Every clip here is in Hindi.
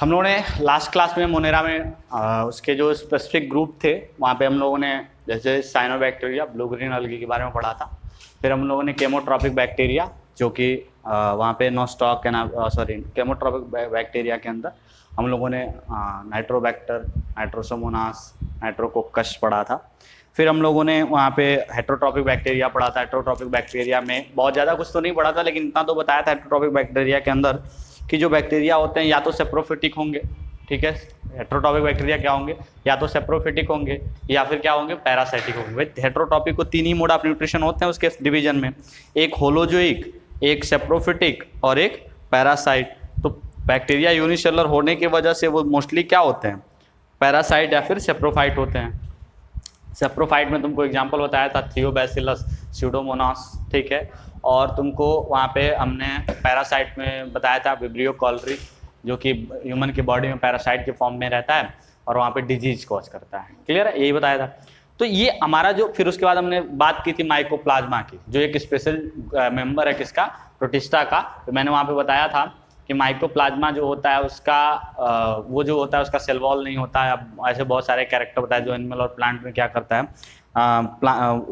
हम लोगों ने लास्ट क्लास में मोनेरा में उसके जो स्पेसिफिक ग्रुप थे वहाँ पे हम लोगों ने जैसे साइनोबैक्टीरिया, ब्लू ग्रीन अलगी के बारे में पढ़ा था। फिर हम लोगों ने केमोट्रॉपिक बैक्टीरिया जो कि वहाँ पे नोस्टॉक केमोट्रॉपिक बैक्टीरिया के अंदर हम लोगों ने नाइट्रोबैक्टर, नाइट्रोसोमोनास, नाइट्रोकोकस पढ़ा था। फिर हम लोगों ने वहाँ पे हेट्रोट्रॉपिक बैक्टीरिया पढ़ा था। हेट्रोट्रॉपिक बैक्टीरिया में बहुत ज़्यादा कुछ तो नहीं पढ़ा था, लेकिन इतना तो बताया था हेट्रोट्रॉपिक बैक्टीरिया के अंदर कि जो बैक्टीरिया होते हैं या तो सेप्रोफिटिक होंगे, ठीक है, हेट्रोट्रॉपिक बैक्टीरिया क्या होंगे, या तो सेप्रोफिटिक होंगे या फिर क्या होंगे, पैरासाइटिक होंगे। भाई हेट्रोट्रॉपिक को तीन ही मोड ऑफ न्यूट्रिशन होते हैं उसके डिवीजन में, एक होलोजोइक, एक सेप्रोफिटिक और एक पैरासाइट। तो बैक्टीरिया यूनिसेलुलर होने की वजह से वो मोस्टली क्या होते हैं, पैरासाइट या फिर सेप्रोफाइट होते हैं। सेप्रोफाइट में तुमको एग्जांपल बताया था थियोबैसिलस, स्यूडोमोनास, ठीक है। और तुमको वहाँ पे हमने पैरासाइट में बताया था विब्रियो कॉलरी, जो कि ह्यूमन की बॉडी में पैरासाइट के फॉर्म में रहता है और वहाँ पे डिजीज कॉज करता है। क्लियर है, यही बताया था। तो ये हमारा जो, फिर उसके बाद हमने बात की थी माइकोप्लाज्मा की, जो एक स्पेशल मेंबर है किसका, प्रोटिस्टा का। तो मैंने वहाँ पे बताया था कि माइकोप्लाज्मा जो होता है उसका वो जो होता है उसका सेल वॉल नहीं होता है। अब ऐसे बहुत सारे कैरेक्टर बताए जो एनिमल और प्लांट में क्या करता है,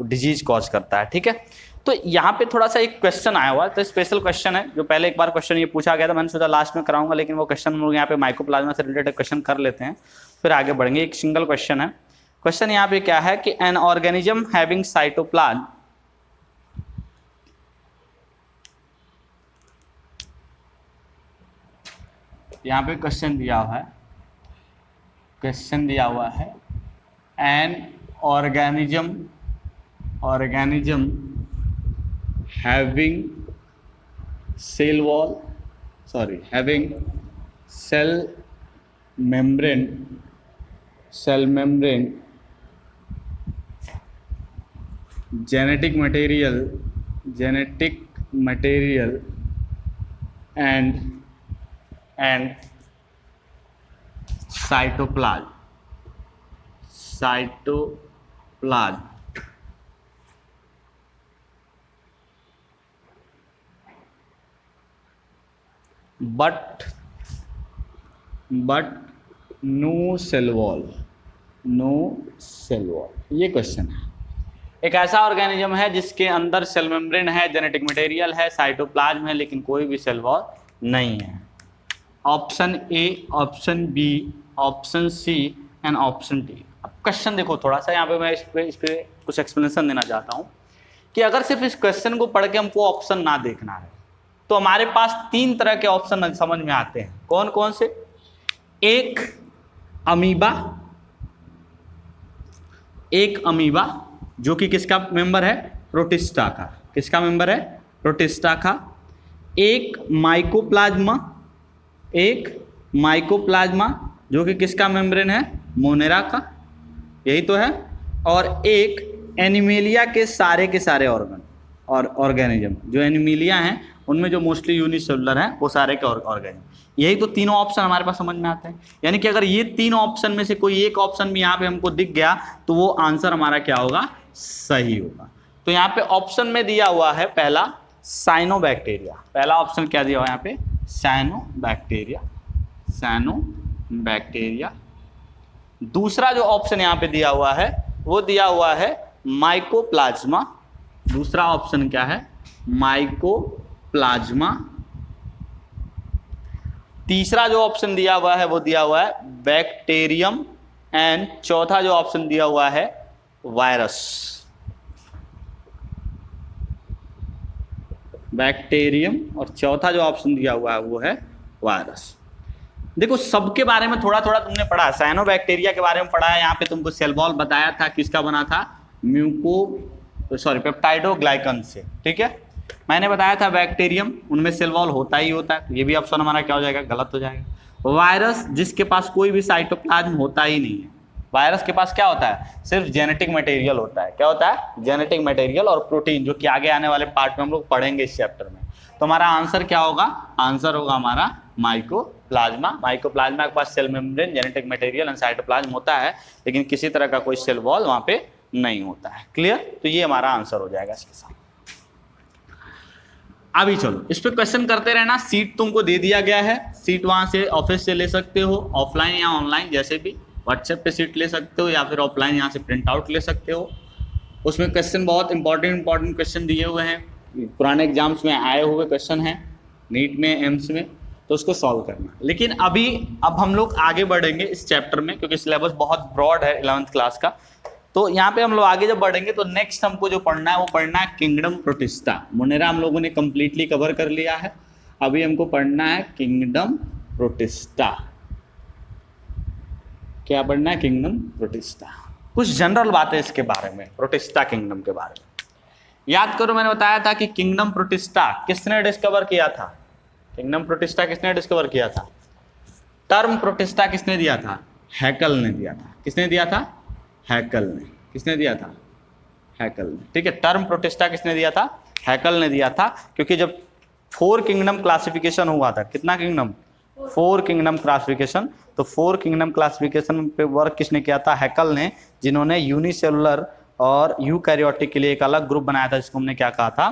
डिजीज कॉज करता है, ठीक है। तो यहाँ पे थोड़ा सा एक क्वेश्चन आया हुआ है, तो स्पेशल क्वेश्चन है, जो पहले एक बार क्वेश्चन ये पूछा गया था, मैंने सोचा लास्ट में कराऊंगा, लेकिन वो क्वेश्चन हम लोग यहाँ पे माइकोप्लाज्मा से रिलेटेड क्वेश्चन कर लेते हैं, फिर आगे बढ़ेंगे। एक सिंगल क्वेश्चन है। क्वेश्चन यहाँ पे क्या है कि एन ऑर्गेनिज्म हैविंग साइटोप्लाज्म, यहाँ पे क्वेश्चन दिया हुआ है, क्वेश्चन दिया हुआ है an organism having cell wall, having cell membrane, genetic material and cytoplasm, but no cell wall। ये क्वेश्चन है। एक ऐसा ऑर्गेनिज्म है जिसके अंदर सेल मेम्ब्रेन है, जेनेटिक मटेरियल है, साइटोप्लाज्म है, लेकिन कोई भी सेल वॉल नहीं है। Option A, option B, option C and option D. अब क्वेश्चन देखो थोड़ा सा, यहाँ पे मैं इस पे कुछ एक्सप्लेनेशन देना चाहता हूँ कि अगर सिर्फ इस क्वेश्चन को पढ़ के हमको ऑप्शन ना देखना है तो हमारे पास तीन तरह के ऑप्शन समझ में आते हैं। कौन कौन से? एक अमीबा जो कि किसका मेंबर है, प्रोटिस्टा का। किसका मेंबर है, प्रोटिस्टा का। एक माइकोप्लाज्मा जो कि किसका मेम्ब्रेन है, मोनेरा का, यही तो है। और एक एनिमेलिया के सारे ऑर्गन और ऑर्गेनिज्म, जो एनिमेलिया हैं उनमें जो मोस्टली यूनिसेलुलर हैं वो सारे के ऑर्गेनिज्म। यही तो तीनों ऑप्शन हमारे पास समझ में आते हैं। यानी कि अगर ये तीनों ऑप्शन में से कोई एक ऑप्शन भी यहाँ पे हमको दिख गया तो वो आंसर हमारा क्या होगा, सही होगा। तो यहाँ पे ऑप्शन में दिया हुआ है पहला साइनोबैक्टीरिया। पहला ऑप्शन क्या दिया हुआ है यहाँ पे, साइनोबैक्टीरिया। दूसरा जो ऑप्शन यहाँ पे दिया हुआ है वो दिया हुआ है माइकोप्लाज्मा। दूसरा ऑप्शन क्या है, माइकोप्लाज्मा। तीसरा जो ऑप्शन दिया हुआ है वो दिया हुआ है बैक्टीरियम। एंड चौथा जो ऑप्शन दिया हुआ है वायरस। बैक्टीरियम और चौथा जो ऑप्शन दिया हुआ है वो है वायरस। देखो सबके बारे में थोड़ा थोड़ा तुमने पढ़ा है। साइनोबैक्टीरिया के बारे में पढ़ा है, यहाँ पे तुमको सेल वॉल बताया था, किसका बना था, पेप्टाइडोग्लाइकन से, ठीक है। मैंने बताया था बैक्टीरियम, उनमें सेल वॉल होता ही होता है, तो ये भी ऑप्शन हमारा क्या हो जाएगा, गलत हो जाएगा। वायरस जिसके पास कोई भी साइटोप्लाज्म होता ही नहीं है। वायरस के पास क्या होता है, सिर्फ जेनेटिक मटेरियल होता है। क्या होता है, जेनेटिक मटेरियल और प्रोटीन, जो कि आगे आने वाले पार्ट में हम लोग पढ़ेंगे इस चैप्टर में। तो हमारा आंसर क्या होगा, आंसर होगा हमारा माइकोप्लाज्मा। माइकोप्लाज्मा के पास cell membrane, genetic material and cytoplasm होता है, लेकिन किसी तरह का कोई सेल वॉल वहाँ पे नहीं होता है। क्लियर, तो ये हमारा आंसर हो जाएगा इसके साथ। अभी चलो इस पे क्वेश्चन करते रहना। सीट तुमको दे दिया गया है, सीट वहां से ऑफिस से ले सकते हो, ऑफलाइन या ऑनलाइन जैसे भी, व्हाट्सएप पे सीट ले सकते हो या फिर ऑफलाइन यहाँ से प्रिंट आउट ले सकते हो। उसमें क्वेश्चन बहुत इंपॉर्टेंट क्वेश्चन दिए हुए हैं, पुराने एग्जाम्स में आए हुए क्वेश्चन हैं, नीट में, एम्स में, तो उसको सॉल्व करना। लेकिन अब हम लोग आगे बढ़ेंगे इस चैप्टर में, क्योंकि सिलेबस बहुत ब्रॉड है 11th क्लास का। तो यहाँ पे हम लोग आगे जब बढ़ेंगे तो नेक्स्ट हमको जो पढ़ना है वो पढ़ना है किंगडम प्रोटिस्टा। मोनेरा हम लोगों ने कंप्लीटली कवर कर लिया है, अभी हमको पढ़ना है किंगडम प्रोटिस्टा। क्या पढ़ना है? Kingdom protista. कुछ जनरल बातें इसके बारे में, प्रोटिस्टा किंगडम के बारे में याद करो। मैंने बताया था कि किंगडम प्रोटिस्टा किसने डिस्कवर किया था? किंगडम प्रोटिस्टा किसने डिस्कवर किया था? टर्म प्रोटिस्टा किसने दिया था? हैकल ने दिया था। किसने दिया था? हैकल ने। किसने दिया था? हैकल ने। ठीक है, टर्म प्रोटिस्टा किसने दिया था? हैकल ने दिया था। क्योंकि जब 4 किंगडम क्लासिफिकेशन हुआ था, कितना किंगडम? 4 kingdom classification. तो 4 किंगडम क्लासिफिकेशन पे वर्क किसने किया था? हैकल ने, जिन्होंने यूनिसेलुलर और यूकैरियोटिक के लिए एक अलग ग्रुप बनाया था, जिसको हमने क्या कहा था?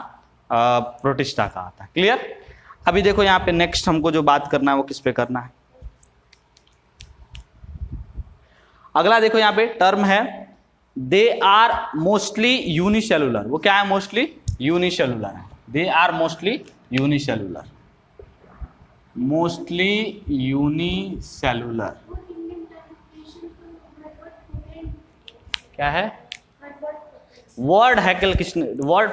प्रोटिस्टा कहा था। क्लियर? अभी देखो यहाँ पे नेक्स्ट हमको जो बात करना है वो किस पे करना है। अगला देखो यहाँ पे टर्म है, दे आर मोस्टली यूनिसेलुलर। वो क्या है? मोस्टली यूनिसेलुलर है। They are mostly unicellular, mostly unicellular. क्या है? वर्ड हैकल किसने, वर्ड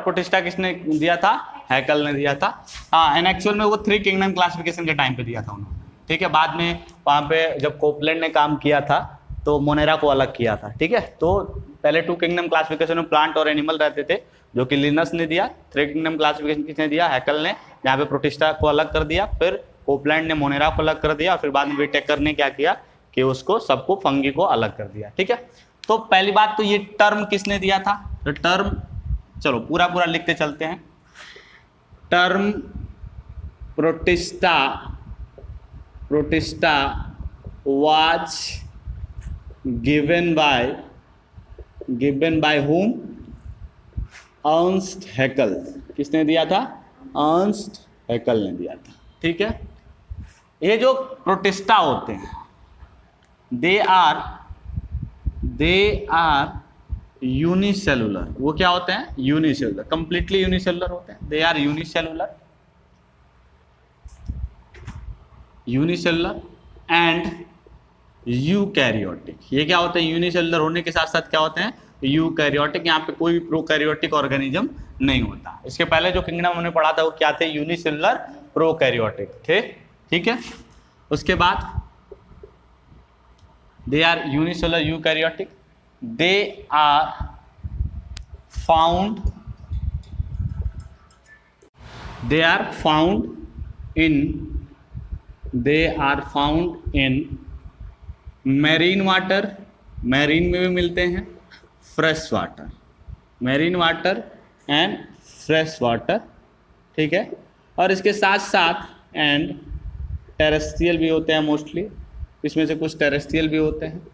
प्रोटिस्टा किसने दिया था? हैकल ने दिया था। हाँ, एंड एक्चुअल में वो 3 किंगडम क्लासिफिकेशन के टाइम पे दिया था उन्होंने। ठीक है, बाद में वहाँ पे जब कोपलैंड ने काम किया था तो मोनेरा को अलग किया था। ठीक है, तो पहले 2 किंगडम क्लासिफिकेशन में प्लांट और एनिमल रहते थे, जो कि लिनस ने दिया। 3 किंगडम क्लासिफिकेशन किसने दिया? हैकल ने, जहाँ पे प्रोटिस्टा को अलग कर दिया। फिर कोपलैंड ने मोनेरा को अलग कर दिया, फिर बाद में विटेकर ने क्या किया कि उसको सबको फंगी को अलग कर दिया। ठीक है, तो पहली बात तो ये टर्म किसने दिया था? तो टर्म, चलो पूरा लिखते चलते हैं। Term Protista was given by whom? Ernst Haeckel. किसने दिया था? अर्नस्ट हैकल ने दिया था। ठीक है, ये जो प्रोटिस्टा होते हैं दे आर यूनिसेलुलर। वो क्या होते हैं? यूनिसेलुलर, कंप्लीटली यूनिसेलुलर होते हैं। They are unicellular and eukaryotic. ये क्या होते हैं? यूनिसेलुलर होने के साथ साथ क्या होते हैं? यूकैरियोटिक। यहाँ पे कोई भी प्रोकैरियोटिक ऑर्गेनिज्म नहीं होता। इसके पहले जो किंगडम हमने पढ़ा था वो क्या थे? यूनिसेलुलर प्रोकैरियोटिक थे। ठीक है, उसके बाद they are unicellular eukaryotic. They are found in marine water, marine में भी मिलते हैं, fresh water, marine water and fresh water. ठीक है, और इसके साथ साथ एंड टेरेस्ट्रियल भी होते हैं मोस्टली। इसमें से कुछ टेरेस्ट्रियल भी होते हैं,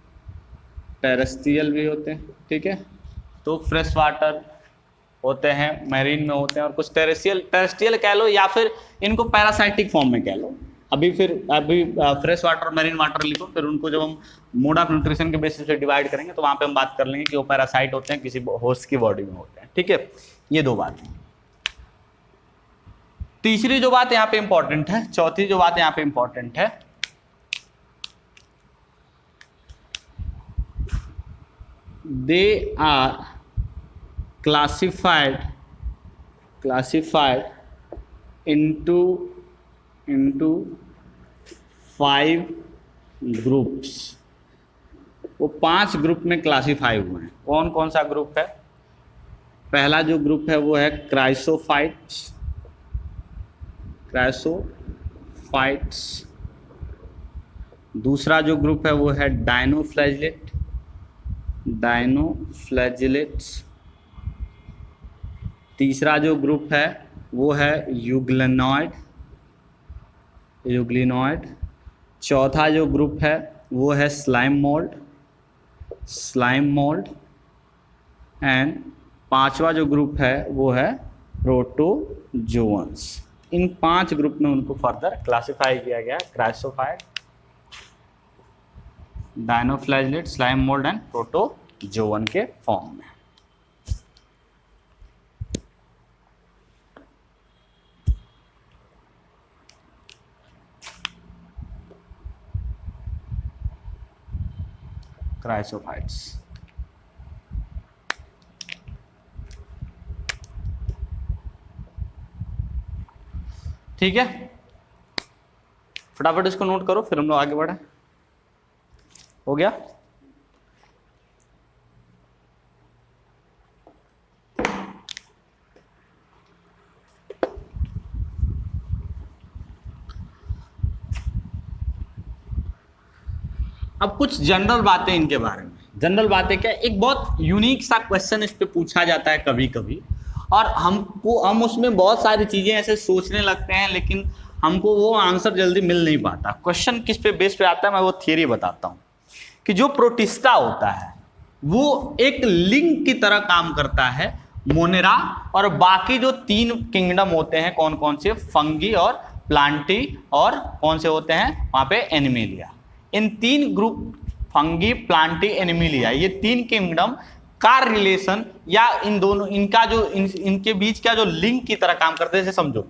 ठीक है, तो फ्रेश वाटर होते हैं, मैरीन में होते हैं, और कुछ टेरेस्ट्रियल कह लो या फिर इनको पैरासाइटिक फॉर्म में कह लो। अभी फ्रेश वाटर और मैरीन वाटर लिखो, फिर उनको जब हम मोड ऑफ न्यूट्रिशन के बेसिस पे डिवाइड करेंगे तो वहाँ पे हम बात कर लेंगे कि वो पैरासाइट होते हैं, किसी होस्ट की बॉडी में होते हैं। ठीक है, ये 2 बातें। तीसरी जो बात यहाँ पे इंपॉर्टेंट है, चौथी जो बात यहाँ पे इंपॉर्टेंट है, they are classified into 5 groups. वो 5 ग्रुप में क्लासिफाई हुए हैं। कौन कौन सा ग्रुप है? पहला जो ग्रुप है वो है क्राइसोफाइट्स। दूसरा जो ग्रुप है वो है डायनोफ्लैजिलेट्स। तीसरा जो ग्रुप है वो है यूग्लिनॉइड। चौथा जो ग्रुप है वो है स्लाइम मोल्ड। एंड पांचवा जो ग्रुप है वो है प्रोटोजोअन्स। इन 5 ग्रुप में उनको फर्दर क्लासिफाई किया गया, chrysophyte, dinoflagellate, slime mould and protozoan के फॉर्म में। क्राइसोफाइट्स। ठीक है, फटाफट इसको नोट करो फिर हम लोग आगे बढ़े। हो गया? अब कुछ जनरल बातें इनके बारे में। जनरल बातें क्या, एक बहुत यूनिक सा क्वेश्चन इस पे पूछा जाता है कभी कभी, और हम उसमें बहुत सारी चीजें ऐसे सोचने लगते हैं लेकिन हमको वो आंसर जल्दी मिल नहीं पाता। क्वेश्चन किस पे बेस पे आता है, मैं वो थियरी बताता हूँ कि जो प्रोटिस्टा होता है वो एक लिंक की तरह काम करता है मोनेरा और बाकी जो 3 किंगडम होते हैं, कौन कौन से, फंगी और प्लांटी और कौन से होते हैं वहां पे, एनिमेलिया। इन 3 ग्रुप, फंगी, प्लांटी, एनिमेलिया, ये 3 किंगडम का रिलेशन या इन दोनों, इनका जो इनके बीच का जो लिंक की तरह काम करते हैं। जैसे समझो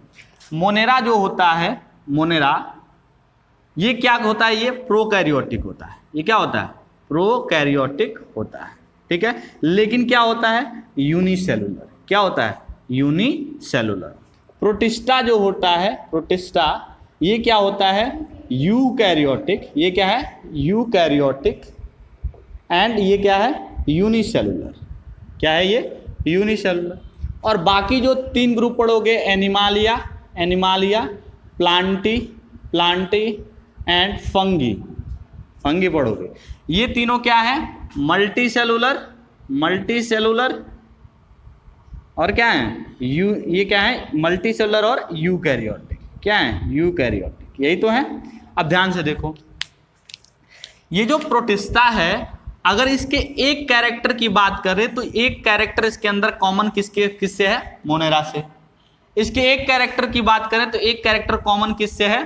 मोनेरा जो होता है, मोनेरा ये क्या होता है, ये प्रोकैरियोटिक होता है। ये क्या होता है, प्रोकैरियोटिक होता है, ठीक है। लेकिन क्या होता है, यूनिसेलुलर। क्या होता है, यूनिसेलुलर। प्रोटिस्टा जो होता है, प्रोटिस्टा ये क्या होता है, यूकैरियोटिक। ये क्या है, यूकैरियोटिक। एंड ये क्या है, यूनिसेलुलर। क्या है ये, यूनिसेलुलर। और बाकी जो 3 ग्रुप पढ़ोगे, Animalia, Animalia, Plantae, Plantae and fungi, fungi पढ़ोगे। ये तीनों क्या है, मल्टी सेलुलर, मल्टी सेलुलर और क्या है, ये क्या है, मल्टी सेलुलर और यूकैरियोटिक। क्या है, यूकैरियोटिक, यही तो है। अब ध्यान से देखो, ये जो प्रोटिस्टा है, अगर इसके एक कैरेक्टर की बात करें तो एक कैरेक्टर इसके अंदर कॉमन किससे है, मोनेरा से। इसके एक कैरेक्टर की बात करें तो एक कैरेक्टर कॉमन किससे है,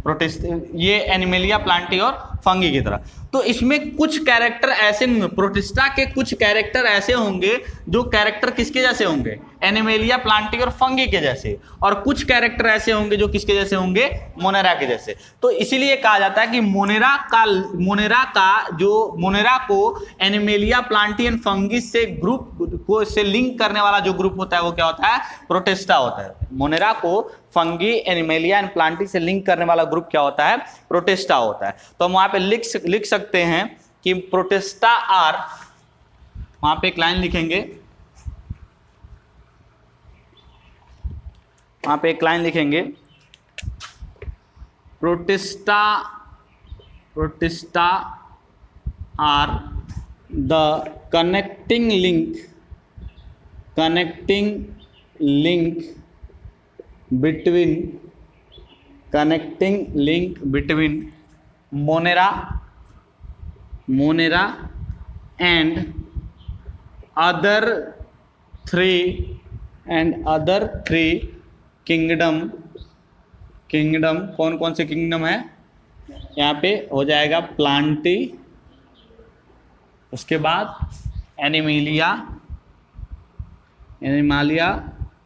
प्रोटिस्टा, ये एनिमेलिया, प्लांटी और फंगी की तरह। तो इसमें कुछ कैरेक्टर ऐसे, प्रोटिस्टा के कुछ कैरेक्टर ऐसे होंगे जो कैरेक्टर किसके जैसे होंगे, एनिमेलिया, प्लांटी और फंगी के जैसे, और कुछ कैरेक्टर ऐसे होंगे जो किसके जैसे होंगे, मोनेरा के जैसे। तो इसीलिए कहा जाता है कि मोनेरा को एनिमेलिया, प्लांटी एंड फंगी से ग्रुप को से लिंक करने वाला जो ग्रुप होता है वो क्या होता है, प्रोटिस्टा होता है। मोनेरा को फंगी, एनिमेलिया एंड प्लांटी से लिंक करने वाला ग्रुप क्या होता है, प्रोटिस्टा होता है। तो हम वहां पे लिख सकते हैं कि प्रोटिस्टा आर, वहां पे एक लाइन लिखेंगे, वहां पे एक लाइन लिखेंगे, Protista are the connecting link between Monera and other three kingdom. कौन कौन से किंगडम है, यहाँ पे हो जाएगा प्लांटी, उसके बाद एनिमेलिया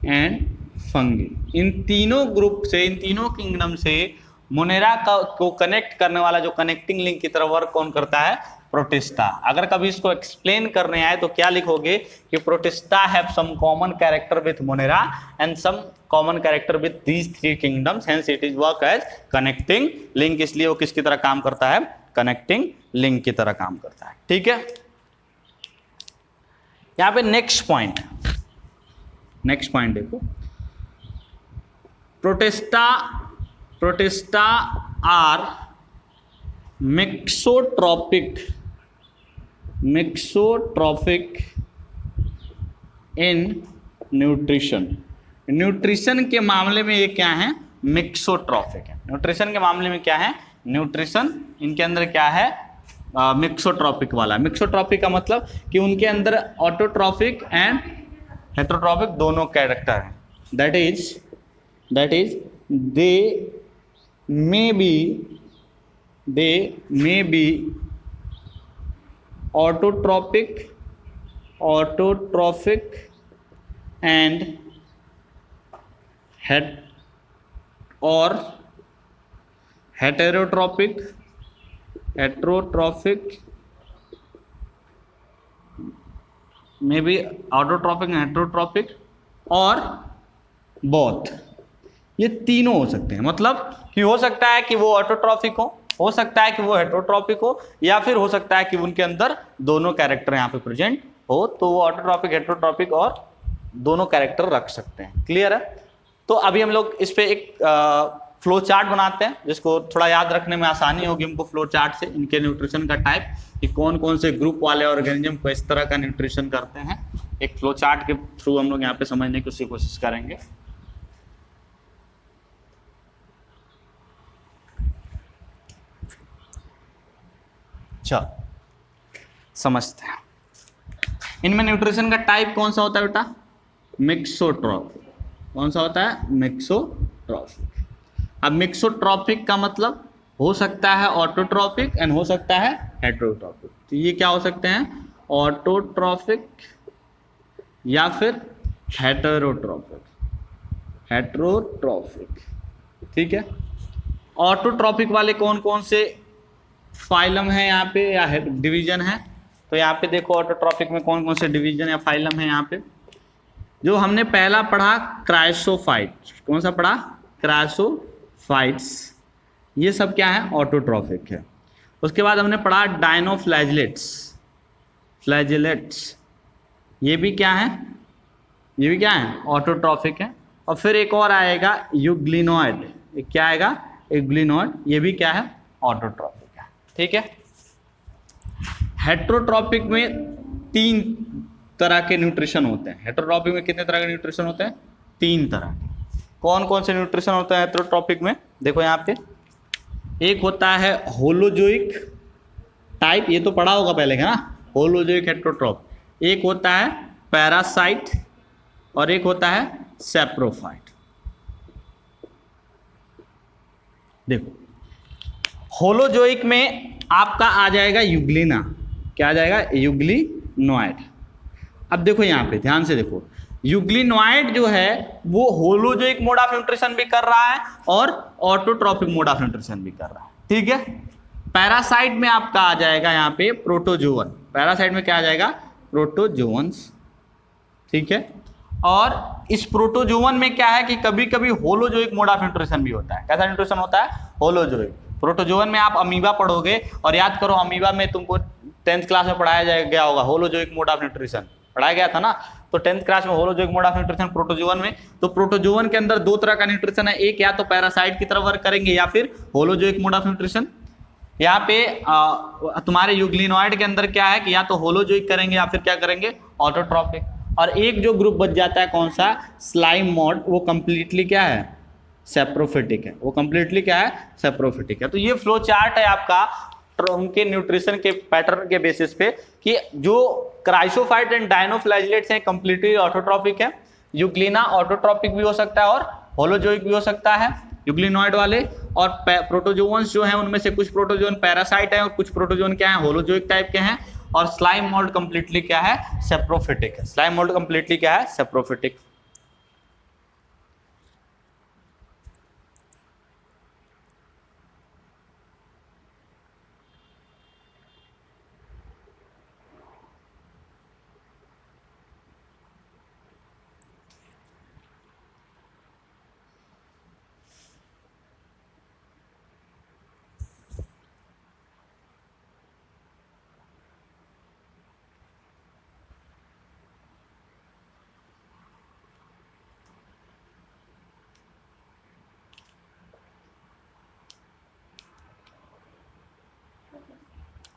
एंड फंगी। इन तीनों ग्रुप से, इन तीनों किंगडम से मोनेरा को कनेक्ट करने वाला जो कनेक्टिंग लिंक की तरह वर्क कौन करता है, प्रोटिस्टा। अगर कभी इसको एक्सप्लेन करने आए तो क्या लिखोगे कि Protista have some common character with Monera and some common character with these 3 kingdoms, hence it is work as connecting link. इसलिए वो किसकी तरह काम करता है, कनेक्टिंग लिंक की तरह काम करता है, ठीक है। यहां पे नेक्स्ट पॉइंट देखो, Protista are mixotrophic in nutrition के मामले में ये क्या है, मिक्सोट्रॉपिक है। न्यूट्रिशन के मामले में क्या है, न्यूट्रिशन इनके अंदर क्या है, मिक्सोट्रॉपिक वाला। मिक्सोट्रॉपिक का मतलब कि उनके अंदर ऑटोट्रॉपिक एंड हेटेरोट्रॉपिक दोनों कैरेक्टर हैं, that is they may be autotrophic and heterotrophic may be autotrophic and heterotrophic और बोथ, ये तीनों हो सकते हैं। मतलब कि हो सकता है कि वो ऑटोट्रॉपिक हो सकता है कि वो हेटेरोट्रॉपिक हो, या फिर हो सकता है कि उनके अंदर दोनों कैरेक्टर यहाँ पे प्रेजेंट हो, तो वो ऑटोट्रॉपिक हेटेरोट्रॉपिक और दोनों कैरेक्टर रख सकते हैं। क्लियर है? तो अभी हम लोग इस पे एक फ्लो चार्ट बनाते हैं जिसको थोड़ा याद रखने में आसानी होगी हमको फ्लो चार्ट से, इनके न्यूट्रिशन का टाइप कि कौन कौन से ग्रुप वाले ऑर्गेनिज्म को इस तरह का न्यूट्रिशन करते हैं। एक फ्लो चार्ट के थ्रू हम लोग यहाँ पे समझने की कोशिश करेंगे। चलो समझते हैं। इनमें न्यूट्रिशन का टाइप कौन सा होता है बेटा? मिक्सोट्रॉपिक। कौन सा होता है? मिक्सोट्रॉपिक। अब मिक्सोट्रॉपिक का मतलब हो सकता है ऑटोट्रॉपिक एंड हो सकता है हेटेरोट्रॉपिक। तो ये क्या हो सकते हैं? ऑटोट्रॉपिक या फिर हेटेरोट्रॉपिक। ठीक है। ऑटोट्रॉपिक वाले कौन कौन से फाइलम है यहाँ पे या डिवीजन है? तो यहाँ पे देखो ऑटोट्रॉपिक में कौन कौन से डिवीजन या फाइलम है। यहाँ पे जो हमने पहला पढ़ा क्राइसोफाइट, कौन सा पढ़ा? क्राइसोफाइट्स, ये सब क्या है? ऑटोट्रॉपिक है। उसके बाद हमने पढ़ा फ्लैजेलेट्स, ये भी क्या है? ये भी क्या है? ऑटोट्रॉपिक है। और फिर एक और आएगा यूग्लिनॉइड, क्या आएगा? यूग्लिनॉइड, ये भी क्या है? ऑटोट्रॉपिक है। ठीक है। हेटेरोट्रॉपिक में 3 तरह के न्यूट्रिशन होते हैं। हेटेरोट्रॉपिक में कितने तरह के न्यूट्रिशन होते हैं? 3 तरह के। कौन कौन से न्यूट्रिशन होते हैं हेटेरोट्रॉपिक में? देखो यहाँ पे एक होता है होलोजोइक टाइप, ये तो पढ़ा होगा पहले, है ना? Holozoic heterotrophic. एक होता है पैरासाइट और एक होता है सैप्रोफाइट। देखो होलोजोइक में आपका आ जाएगा यूग्लिना, क्या आ जाएगा? यूग्लिनॉइड। अब देखो यहाँ पे ध्यान से देखो, यूग्लिनॉइड जो है वो होलोजोइक मोड ऑफ न्यूट्रिशन भी कर रहा है और ऑटोट्रॉपिक मोड ऑफ न्यूट्रिशन भी कर रहा है। ठीक है। पैरासाइट में आपका आ जाएगा यहाँ पे प्रोटोजोवन। पैरासाइट में क्या आ जाएगा? प्रोटोजोवंस। ठीक है। और इस प्रोटोजोवन में क्या है कि कभी कभी होलोजोइक मोड ऑफ न्यूट्रिशन भी होता है। कैसा न्यूट्रिशन होता है? होलोजोइक। प्रोटोजोवन में आप अमीबा पढ़ोगे और याद करो अमीबा में तुमको 10th क्लास में पढ़ाया गया होगा होलोजोइक मोड ऑफ न्यूट्रिशन, पढ़ाया गया था ना? तो 10th क्लास में holozoic mode of nutrition protozoan में। तो प्रोटोजोवन के अंदर 2 तरह का न्यूट्रिशन है, एक या तो पैरासाइट की तरफ वर्क करेंगे या फिर होलोजोइक मोड ऑफ न्यूट्रिशन। यहाँ पे तुम्हारे यूग्लिनॉइड के अंदर क्या है कि या तो होलोजोइक करेंगे या फिर क्या करेंगे? ऑटोट्रॉपिक। और एक जो ग्रुप बच जाता है कौन सा? स्लाइम मोड, वो कंप्लीटली क्या है? सेप्रोफिटिक है। वो कंप्लीटली क्या है? सेप्रोफिटिक है। तो ये फ्लो चार्ट है आपका उनके न्यूट्रिशन के पैटर्न के बेसिस पे कि जो क्राइसोफाइट एंड डायनोफ्लैजिलेट्स हैं कंप्लीटली ऑटोट्रॉपिक है। यूग्लिना ऑटोट्रॉपिक भी हो सकता है और होलोजोइक भी हो सकता है, यूग्लिनॉइड वाले। और प्रोटोजोवंस जो हैं उनमें से कुछ प्रोटोजोन पैरासाइट हैं और कुछ प्रोटोजोन क्या है? होलोजोइक टाइप के हैं। और स्लाइम मोल्ड कंप्लीटली क्या है? सेप्रोफिटिक है। स्लाइम मोल्ड कंप्लीटली क्या है? सेप्रोफिटिक।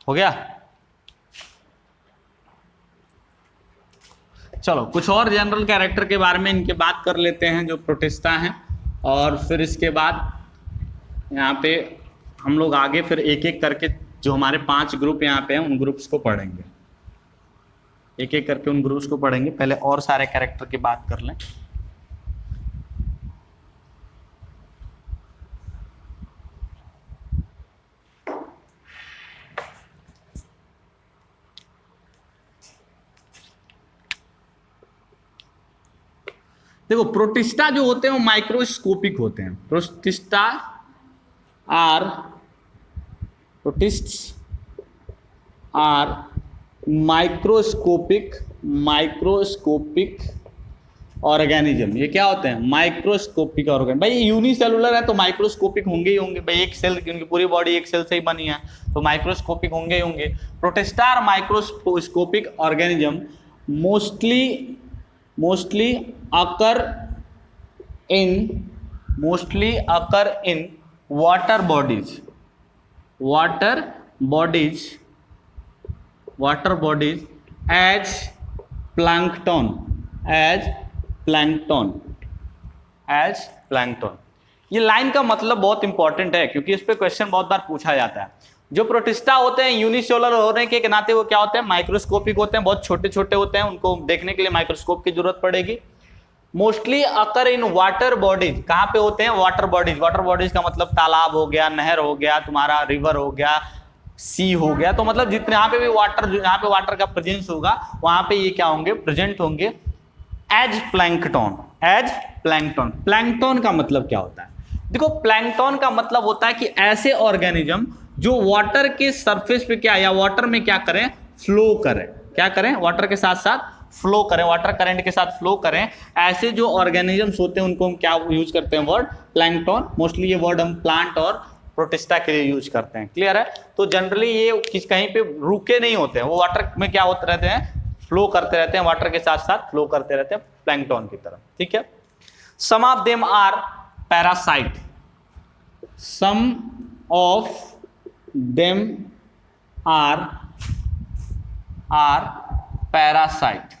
हो गया? चलो कुछ और जनरल कैरेक्टर के बारे में इनके बात कर लेते हैं जो प्रोटिस्टा हैं, और फिर इसके बाद यहाँ पे हम लोग आगे फिर एक एक करके जो हमारे 5 ग्रुप यहाँ पे हैं उन ग्रुप्स को पढ़ेंगे। एक एक करके उन ग्रुप्स को पढ़ेंगे, पहले और सारे कैरेक्टर की बात कर लें। देखो प्रोटिस्टा जो होते हैं वो माइक्रोस्कोपिक होते हैं। Protista are protists are microscopic organism. ये क्या होते हैं? Microscopic organism. भाई यूनिसेलुलर है तो माइक्रोस्कोपिक होंगे ही होंगे भाई, एक सेल, उनकी पूरी बॉडी एक सेल से ही बनी है तो माइक्रोस्कोपिक होंगे ही होंगे। Protista are microscopic organism mostly occur in water bodies as plankton। ये लाइन का मतलब बहुत इंपॉर्टेंट है क्योंकि इस पे क्वेश्चन बहुत बार पूछा जाता है। जो प्रोटिस्टा होते हैं यूनिसेलुलर होने के नाते वो क्या होते हैं? माइक्रोस्कोपिक होते हैं, बहुत छोटे छोटे होते हैं, उनको देखने के लिए माइक्रोस्कोप की जरूरत पड़ेगी। Mostly occur in water bodies. कहाँ पे होते हैं? Water bodies. वाटर बॉडीज का मतलब तालाब हो गया, नहर हो गया, तुम्हारा रिवर हो गया, सी हो गया। तो मतलब जितने यहाँ पे भी यहाँ पे वाटर का प्रेजेंस होगा वहां पे ये क्या होंगे? प्रेजेंट होंगे एज प्लैंकटन। प्लैंकटन का मतलब क्या होता है? देखो प्लैंकटन का मतलब होता है कि ऐसे ऑर्गेनिज्म जो वाटर के सरफेस पे क्या या वाटर में क्या करें? फ्लो करें। क्या करें? वाटर के साथ साथ फ्लो करें, वाटर करंट के साथ फ्लो करें। ऐसे जो ऑर्गेनिजम्स होते हैं उनको हम क्या यूज करते हैं? Word plankton. मोस्टली ये वर्ड हम प्लांट और प्रोटिस्टा के लिए यूज करते हैं। क्लियर है? तो जनरली ये कहीं पे रुके नहीं होते हैं, वो वाटर में क्या होते रहते हैं? फ्लो करते रहते हैं, वाटर के साथ साथ फ्लो करते रहते हैं प्लैंकटन की तरह। ठीक है। Some of them are parasite. Some of them are parasite.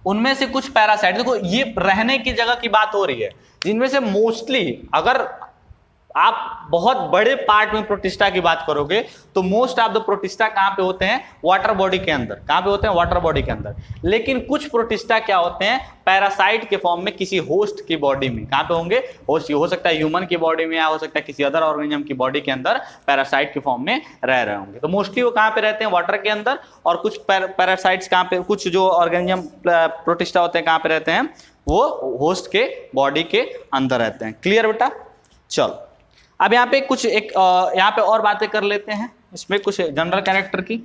उनमें से कुछ पैरासाइट, देखो ये रहने की जगह की बात हो रही है, जिनमें से मोस्टली अगर आप बहुत बड़े पार्ट में प्रोटिस्टा की बात करोगे तो मोस्ट ऑफ द प्रोटिस्टा कहां पे होते हैं? वाटर बॉडी के अंदर। कहां पे होते हैं? वाटर बॉडी के अंदर। लेकिन कुछ प्रोटिस्टा क्या होते हैं? पैरासाइट के फॉर्म में किसी होस्ट की बॉडी में। कहां पे होंगे? होस्ट। हो सकता है ह्यूमन की बॉडी में या हो सकता है किसी अदर ऑर्गेनिज्म की बॉडी के अंदर पैरासाइट के फॉर्म में रह रहे होंगे। तो मोस्टली वो कहां पे रहते हैं? वाटर के अंदर। और कुछ पैरासाइट्स कहां पे, कुछ जो ऑर्गेनिज्म प्रोटिस्टा होते हैं कहां पे रहते हैं? वो होस्ट के बॉडी के अंदर रहते हैं। क्लियर बेटा? चलो अब यहाँ पे कुछ यहाँ पे और बातें कर लेते हैं, इसमें कुछ जनरल कैरेक्टर की।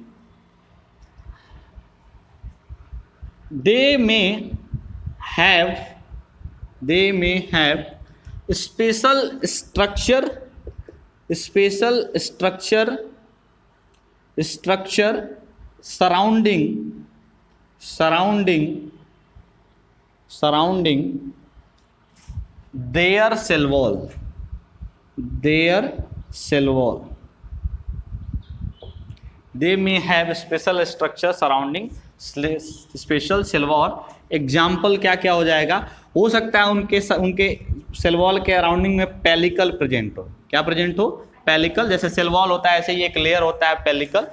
दे में have special structure surrounding their cell wall। They may have special structure surrounding special cell wall। Example क्या क्या हो जाएगा? हो सकता है उनके सेल वॉल के अराउंडिंग में पेलिकल प्रेजेंट हो। क्या प्रेजेंट हो? पेलिकल। जैसे सेल वॉल होता है ऐसे ही एक लेयर होता है पेलिकल।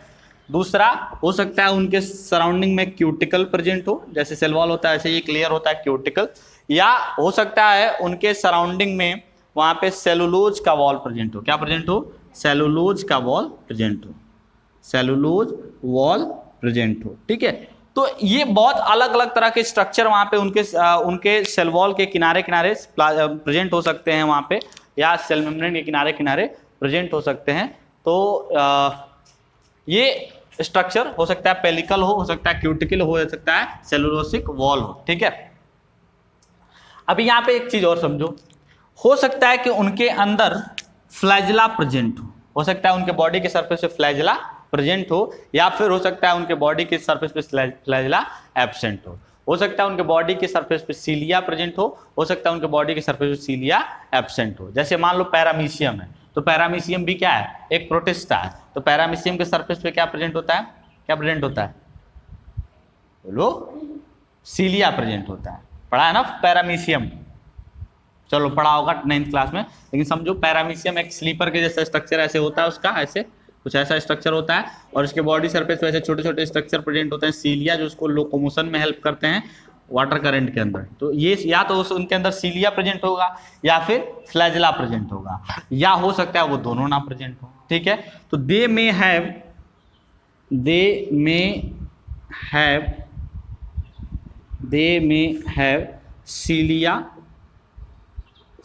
दूसरा हो सकता है उनके सराउंडिंग में क्यूटिकल प्रेजेंट हो। जैसे सेल वॉल होता है ऐसे ही एक लेयर होता है क्यूटिकल। या हो सकता है उनके सराउंडिंग में वहां पे सेलुलोज का वॉल प्रेजेंट हो। क्या प्रेजेंट हो? सेलुलोज का वॉल प्रेजेंट हो। सेलुलोज वॉल प्रेजेंट हो। ठीक है। तो ये बहुत अलग अलग तरह के स्ट्रक्चर वहां पे उनके सेल वॉल के किनारे किनारे प्रेजेंट हो सकते हैं वहां पे, या सेल मेम्ब्रेन के किनारे किनारे प्रेजेंट हो सकते हैं। तो ये स्ट्रक्चर हो सकता है पेलिकल हो सकता है क्यूटिकल हो सकता है सेलुलोसिक वॉल हो। ठीक है। अभी यहाँ पे एक चीज और समझो। हो सकता है कि उनके अंदर फ्लैजिला प्रेजेंट हो सकता है उनके बॉडी के सरफेस पे फ्लैजिला प्रेजेंट हो, या फिर हो सकता है उनके बॉडी के सरफेस पे फ्लैजिला एब्सेंट हो सकता है उनके बॉडी के सरफेस पे सीलिया प्रेजेंट हो सकता है उनके बॉडी के सरफेस पे सीलिया एब्सेंट हो। जैसे मान लो पैरामीशियम है, तो पैरामीशियम भी क्या है? एक प्रोटिस्टा है। तो पैरामीशियम के सरफेस पे क्या प्रेजेंट होता है? क्या प्रेजेंट होता है? बोलो। सीलिया प्रेजेंट होता है। पढ़ा है ना पैरामीशियम? चलो पढ़ा होगा 9th क्लास में। लेकिन समझो पैरामीशियम एक स्लीपर के जैसा स्ट्रक्चर ऐसे होता है उसका, ऐसे कुछ ऐसा स्ट्रक्चर होता है, और इसके बॉडी सरफेस पे ऐसे छोटे छोटे स्ट्रक्चर प्रेजेंट होते हैं, सीलिया, जो उसको लोकोमोशन में हेल्प करते हैं वाटर करंट के अंदर। तो ये या तो उनके अंदर सीलिया प्रेजेंट होगा या फिर फ्लैजेला प्रेजेंट होगा, या हो सकता है वो दोनों ना प्रेजेंट हो। ठीक है, तो they may have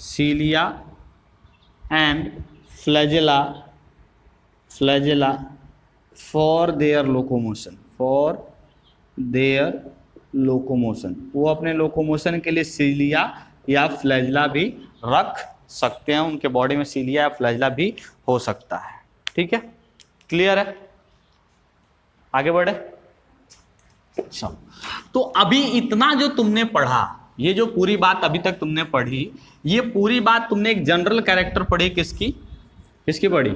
cilia and flagella for their locomotion, वो अपने लोकोमोशन के लिए सीलिया या फ्लैजेला भी रख सकते हैं, उनके बॉडी में सीलिया या फ्लैजेला भी हो सकता है। ठीक है, क्लियर है, आगे बढ़े। अच्छा, तो अभी इतना जो तुमने पढ़ा, ये जो पूरी बात अभी तक तुमने पढ़ी, ये पूरी बात तुमने एक जनरल कैरेक्टर पढ़ी, किसकी पढ़ी?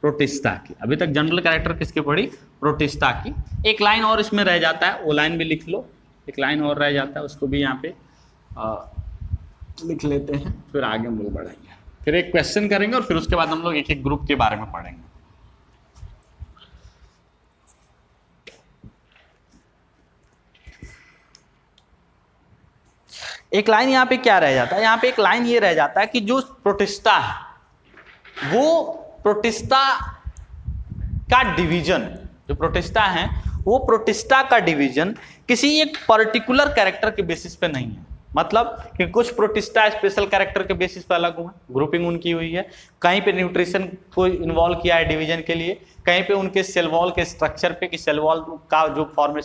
प्रोटिस्टा की। अभी तक जनरल कैरेक्टर किसकी पढ़ी? प्रोटिस्टा की। एक लाइन और इसमें रह जाता है, वो लाइन भी लिख लो, एक लाइन और रह जाता है, उसको भी यहाँ पे लिख लेते हैं, फिर आगे हम लोग बढ़ेंगे, फिर एक क्वेश्चन करेंगे और फिर उसके बाद हम लोग एक एक ग्रुप के बारे में पढ़ेंगे। एक लाइन यहाँ पे क्या रह जाता है? यहाँ पे एक लाइन ये रह जाता है कि जो प्रोटिस्टा है, वो प्रोटिस्टा का डिवीजन, जो प्रोटिस्टा है वो प्रोटिस्टा का डिवीजन किसी एक पर्टिकुलर कैरेक्टर के बेसिस पे नहीं है। मतलब कि कुछ प्रोटिस्टा स्पेशल कैरेक्टर के बेसिस पे अलग हुए, ग्रुपिंग उनकी हुई है, कहीं पे न्यूट्रिशन को इन्वॉल्व किया है डिवीजन के लिए, कहीं पे उनके सेल वॉल के स्ट्रक्चर पे कि सेल वॉल का जो फॉर्म है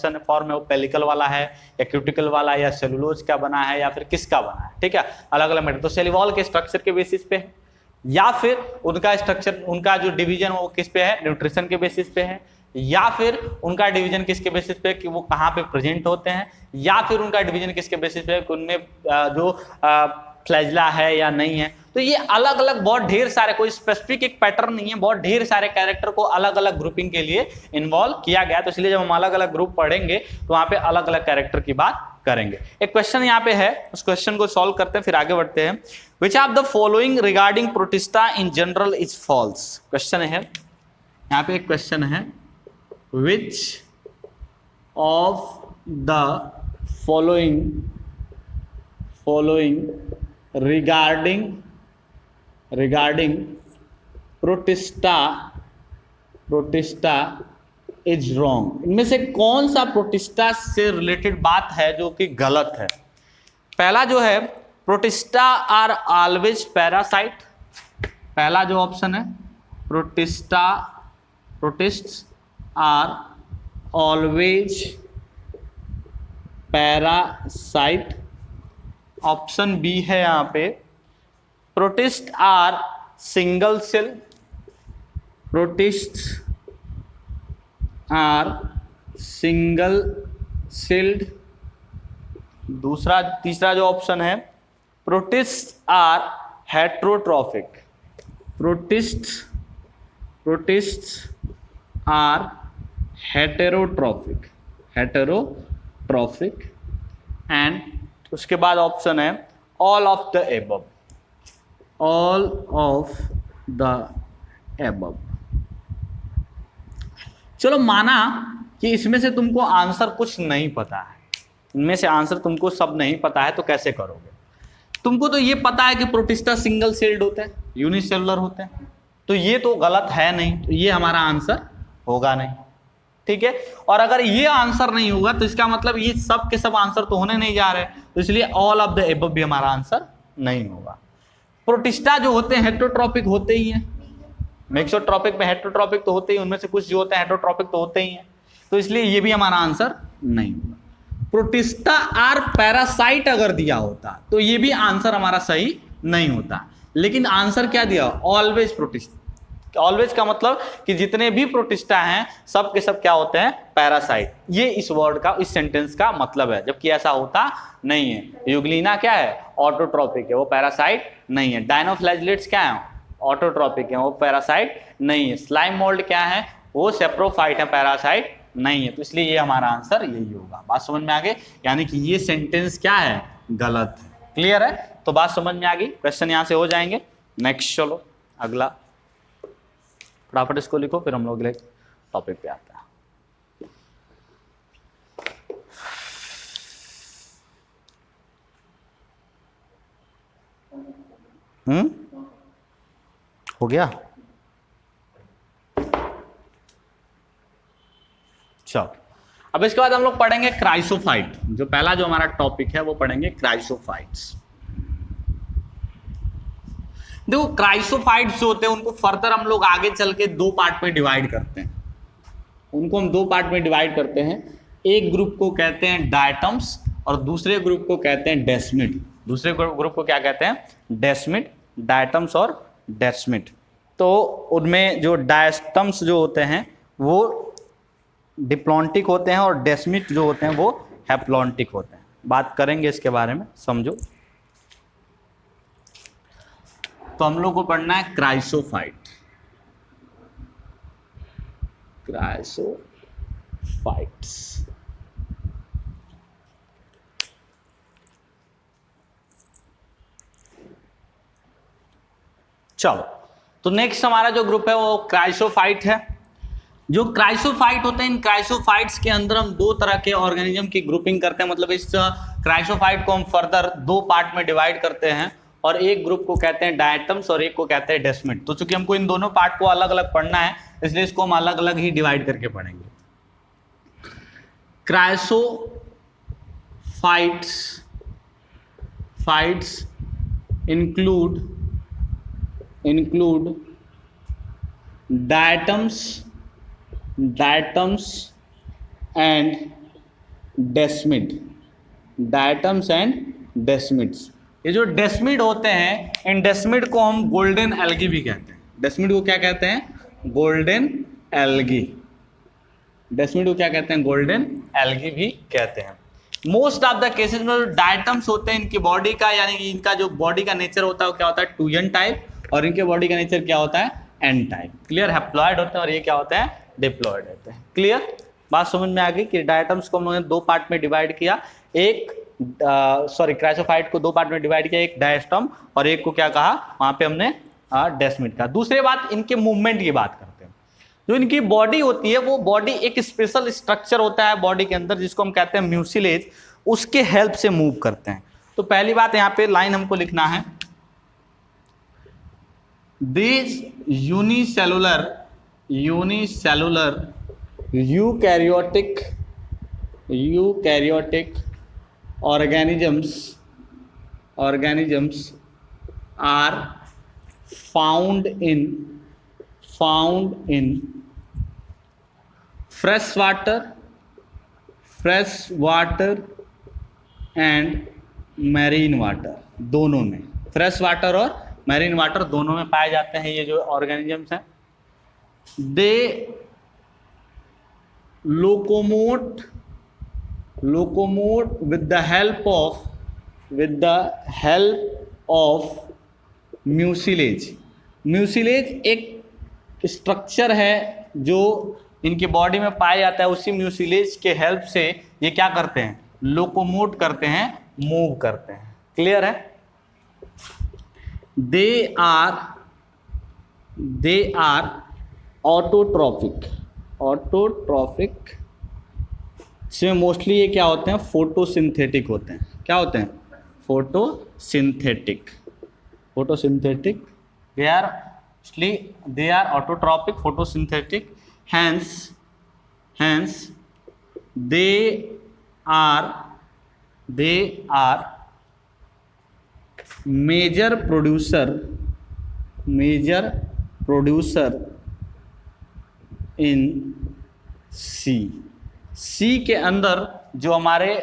वो पेलिकल वाला है या क्यूटिकल वाला या सेलुलोज का बना है या फिर किसका बना है। ठीक है, अलग अलग मैटर। तो सेल वॉल के स्ट्रक्चर के बेसिस पे है, या फिर उनका स्ट्रक्चर, उनका जो डिवीजन वो किस पे है? न्यूट्रिशन के बेसिस पे है, या फिर उनका डिवीजन किसके बेसिस पे कि वो कहाँ पे प्रेजेंट होते हैं, या फिर उनका डिवीजन किसके बेसिस पे कि उनमें जो फ्लैजेला है या नहीं है। तो ये अलग अलग बहुत ढेर सारे, कोई स्पेसिफिक एक पैटर्न नहीं है, बहुत ढेर सारे कैरेक्टर को अलग अलग ग्रुपिंग के लिए इन्वॉल्व किया गया। तो इसलिए जब हम अलग अलग ग्रुप पढ़ेंगे तो वहां पे अलग अलग कैरेक्टर की बात करेंगे। एक क्वेश्चन यहाँ पे है, उस क्वेश्चन को सॉल्व करते हैं, फिर आगे बढ़ते हैं। Which of the following regarding Protista in general is false? Question है, यहाँ पे एक क्वेश्चन है, which of the following regarding Protista is wrong? इनमें से कौन सा प्रोटिस्टा से रिलेटेड बात है जो कि गलत है? पहला जो है, प्रोटिस्टा आर ऑलवेज पैरासाइट। पहला जो ऑप्शन है, protists are always parasite. Option B है यहाँ पे, protist are single cell. Protists are single celled. तीसरा जो ऑप्शन है, protist are heterotrophic. Protists are heterotrophic. And उसके बाद ऑप्शन है all of the above. All of the above. चलो माना कि इसमें से तुमको आंसर कुछ नहीं पता है, इनमें से आंसर तुमको सब नहीं पता है, तो कैसे करोगे? तुमको तो ये पता है कि प्रोटिस्टा सिंगल सेल्ड होते हैं, यूनिसेलुलर होते हैं, तो ये तो गलत है नहीं, तो ये हमारा आंसर होगा नहीं। ठीक है, और अगर ये आंसर नहीं होगा तो इसका मतलब ये सब के सब आंसर तो होने नहीं जा रहे, तो इसलिए ऑल ऑफ द एबव भी हमारा आंसर नहीं होगा। प्रोटिस्टा जो होते हैं हेट्रोट्रॉपिक होते ही हैं, मेक्सोट्रॉपिक में हेट्रोट्रॉपिक तो होते ही, उनमें से कुछ जो होते हैं हेट्रोट्रॉपिक तो होते ही हैं, तो इसलिए ये भी हमारा आंसर नहीं होगा। प्रोटिस्टा आर पैरासाइट अगर दिया होता तो ये भी आंसर हमारा सही नहीं होता, लेकिन आंसर क्या दिया? Always protista. ऑलवेज का मतलब कि जितने भी प्रोटिस्टा हैं सब के सब क्या होते हैं? पैरासाइट। ये इस वर्ड का, इस सेंटेंस का मतलब है, जबकि ऐसा होता नहीं है। यूग्लिना क्या है? ऑटोट्रॉपिक है, वो पैरासाइट नहीं है। डायनोफ्लैजिलेट्स क्या है? ऑटोट्रॉपिक है, वो पैरासाइट नहीं है। स्लाइम मोल्ड क्या है? वो सेप्रोफाइट है, पैरासाइट नहीं है। तो इसलिए ये हमारा आंसर यही होगा। बात समझ में आ गई? यानी कि ये सेंटेंस क्या है? गलत है। क्लियर है? तो बात समझ में आ गई। क्वेश्चन यहाँ से हो जाएंगे। नेक्स्ट चलो अगला। फटाफट इसको लिखो, फिर हम लोग अगले टॉपिक पे आते हैं। हो गया? चलो, अब इसके बाद हम लोग पढ़ेंगे क्राइसोफाइट। जो पहला जो हमारा टॉपिक है वो पढ़ेंगे क्राइसोफाइट्स। देखो, क्राइसोफाइट्स जो होते हैं उनको फर्दर हम लोग आगे चल के दो पार्ट में डिवाइड करते हैं। उनको हम दो पार्ट में डिवाइड करते हैं। एक ग्रुप को कहते हैं डायटम्स और दूसरे ग्रुप को कहते हैं डेस्मिड। दूसरे ग्रुप को क्या कहते हैं? डेस्मिड, डायटम्स और डेस्मिड। तो उनमें जो डायटम्स जो होते हैं वो डिप्लॉन्टिक होते हैं और डेस्मिड जो होते हैं वो हैप्लॉन्टिक होते हैं। बात करेंगे इसके बारे में, समझो। तो हम लोग को पढ़ना है क्राइसोफाइट। क्राइसोफाइट्स। चलो, तो नेक्स्ट हमारा जो ग्रुप है वो क्राइसोफाइट है। जो क्राइसोफाइट होते हैं, इन क्राइसोफाइट्स के अंदर हम दो तरह के ऑर्गेनिज्म की ग्रुपिंग करते हैं। मतलब इस क्राइसोफाइट को हम फर्दर दो पार्ट में डिवाइड करते हैं और एक ग्रुप को कहते हैं डायटम्स और एक को कहते हैं डेस्मिड। तो चूंकि हमको इन दोनों पार्ट को अलग अलग पढ़ना है, इसलिए इसको हम अलग अलग ही डिवाइड करके पढ़ेंगे। Chrysophytes include diatoms and desmid। diatoms and desmids। ये जो डेस्मिड होते हैं, इन डेस्मिड को हम गोल्डन एल्गी भी कहते हैं। डेस्मिड को क्या कहते हैं? Golden algae. डेस्मिड को क्या कहते हैं? गोल्डन एल्गी भी कहते हैं। मोस्ट ऑफ द केसेस में जो डायटम्स होते हैं, इनकी बॉडी का यानी कि इनका जो बॉडी का नेचर होता है वो क्या होता है? 2n type. और इनके बॉडी का नेचर क्या होता है? n type. क्लियर? हैप्लॉइड होते हैं और ये क्या होता है? डिप्लॉइड होते हैं। क्लियर? बात समझ में आ गई कि डायटम्स को हम लोगों ने दो पार्ट में डिवाइड किया। क्राइसोफाइट को दो पार्ट में डिवाइड किया, एक डायस्टम और एक को क्या कहा? वहां पे हमने डेस्मिड कहा। दूसरी बात, इनके मूवमेंट की बात करते हैं। जो इनकी बॉडी होती है वो बॉडी एक स्पेशल स्ट्रक्चर होता है बॉडी के अंदर जिसको हम कहते हैं म्यूसिलेज, उसके हेल्प से मूव करते हैं। तो पहली बात यहाँ पे लाइन हमको लिखना है, These unicellular eukaryotic organisms are found in fresh water and marine water। दोनों में, फ्रेश वाटर और मैरीन वाटर दोनों में पाए जाते हैं ये जो ऑर्गेनिजम्स हैं। They locomote with the help of mucilage. Mucilage एक स्ट्रक्चर है जो इनकी बॉडी में पाया जाता है। उसी म्यूसिलेज के हेल्प से ये क्या करते हैं? लोकोमोट करते हैं, मूव करते हैं। क्लियर है? They are autotrophic। इसमें मोस्टली ये क्या होते हैं? फोटोसिंथेटिक होते हैं। क्या होते हैं? Photosynthetic. They are autotrophic, photosynthetic। Hence they are major producer in सी के अंदर जो हमारे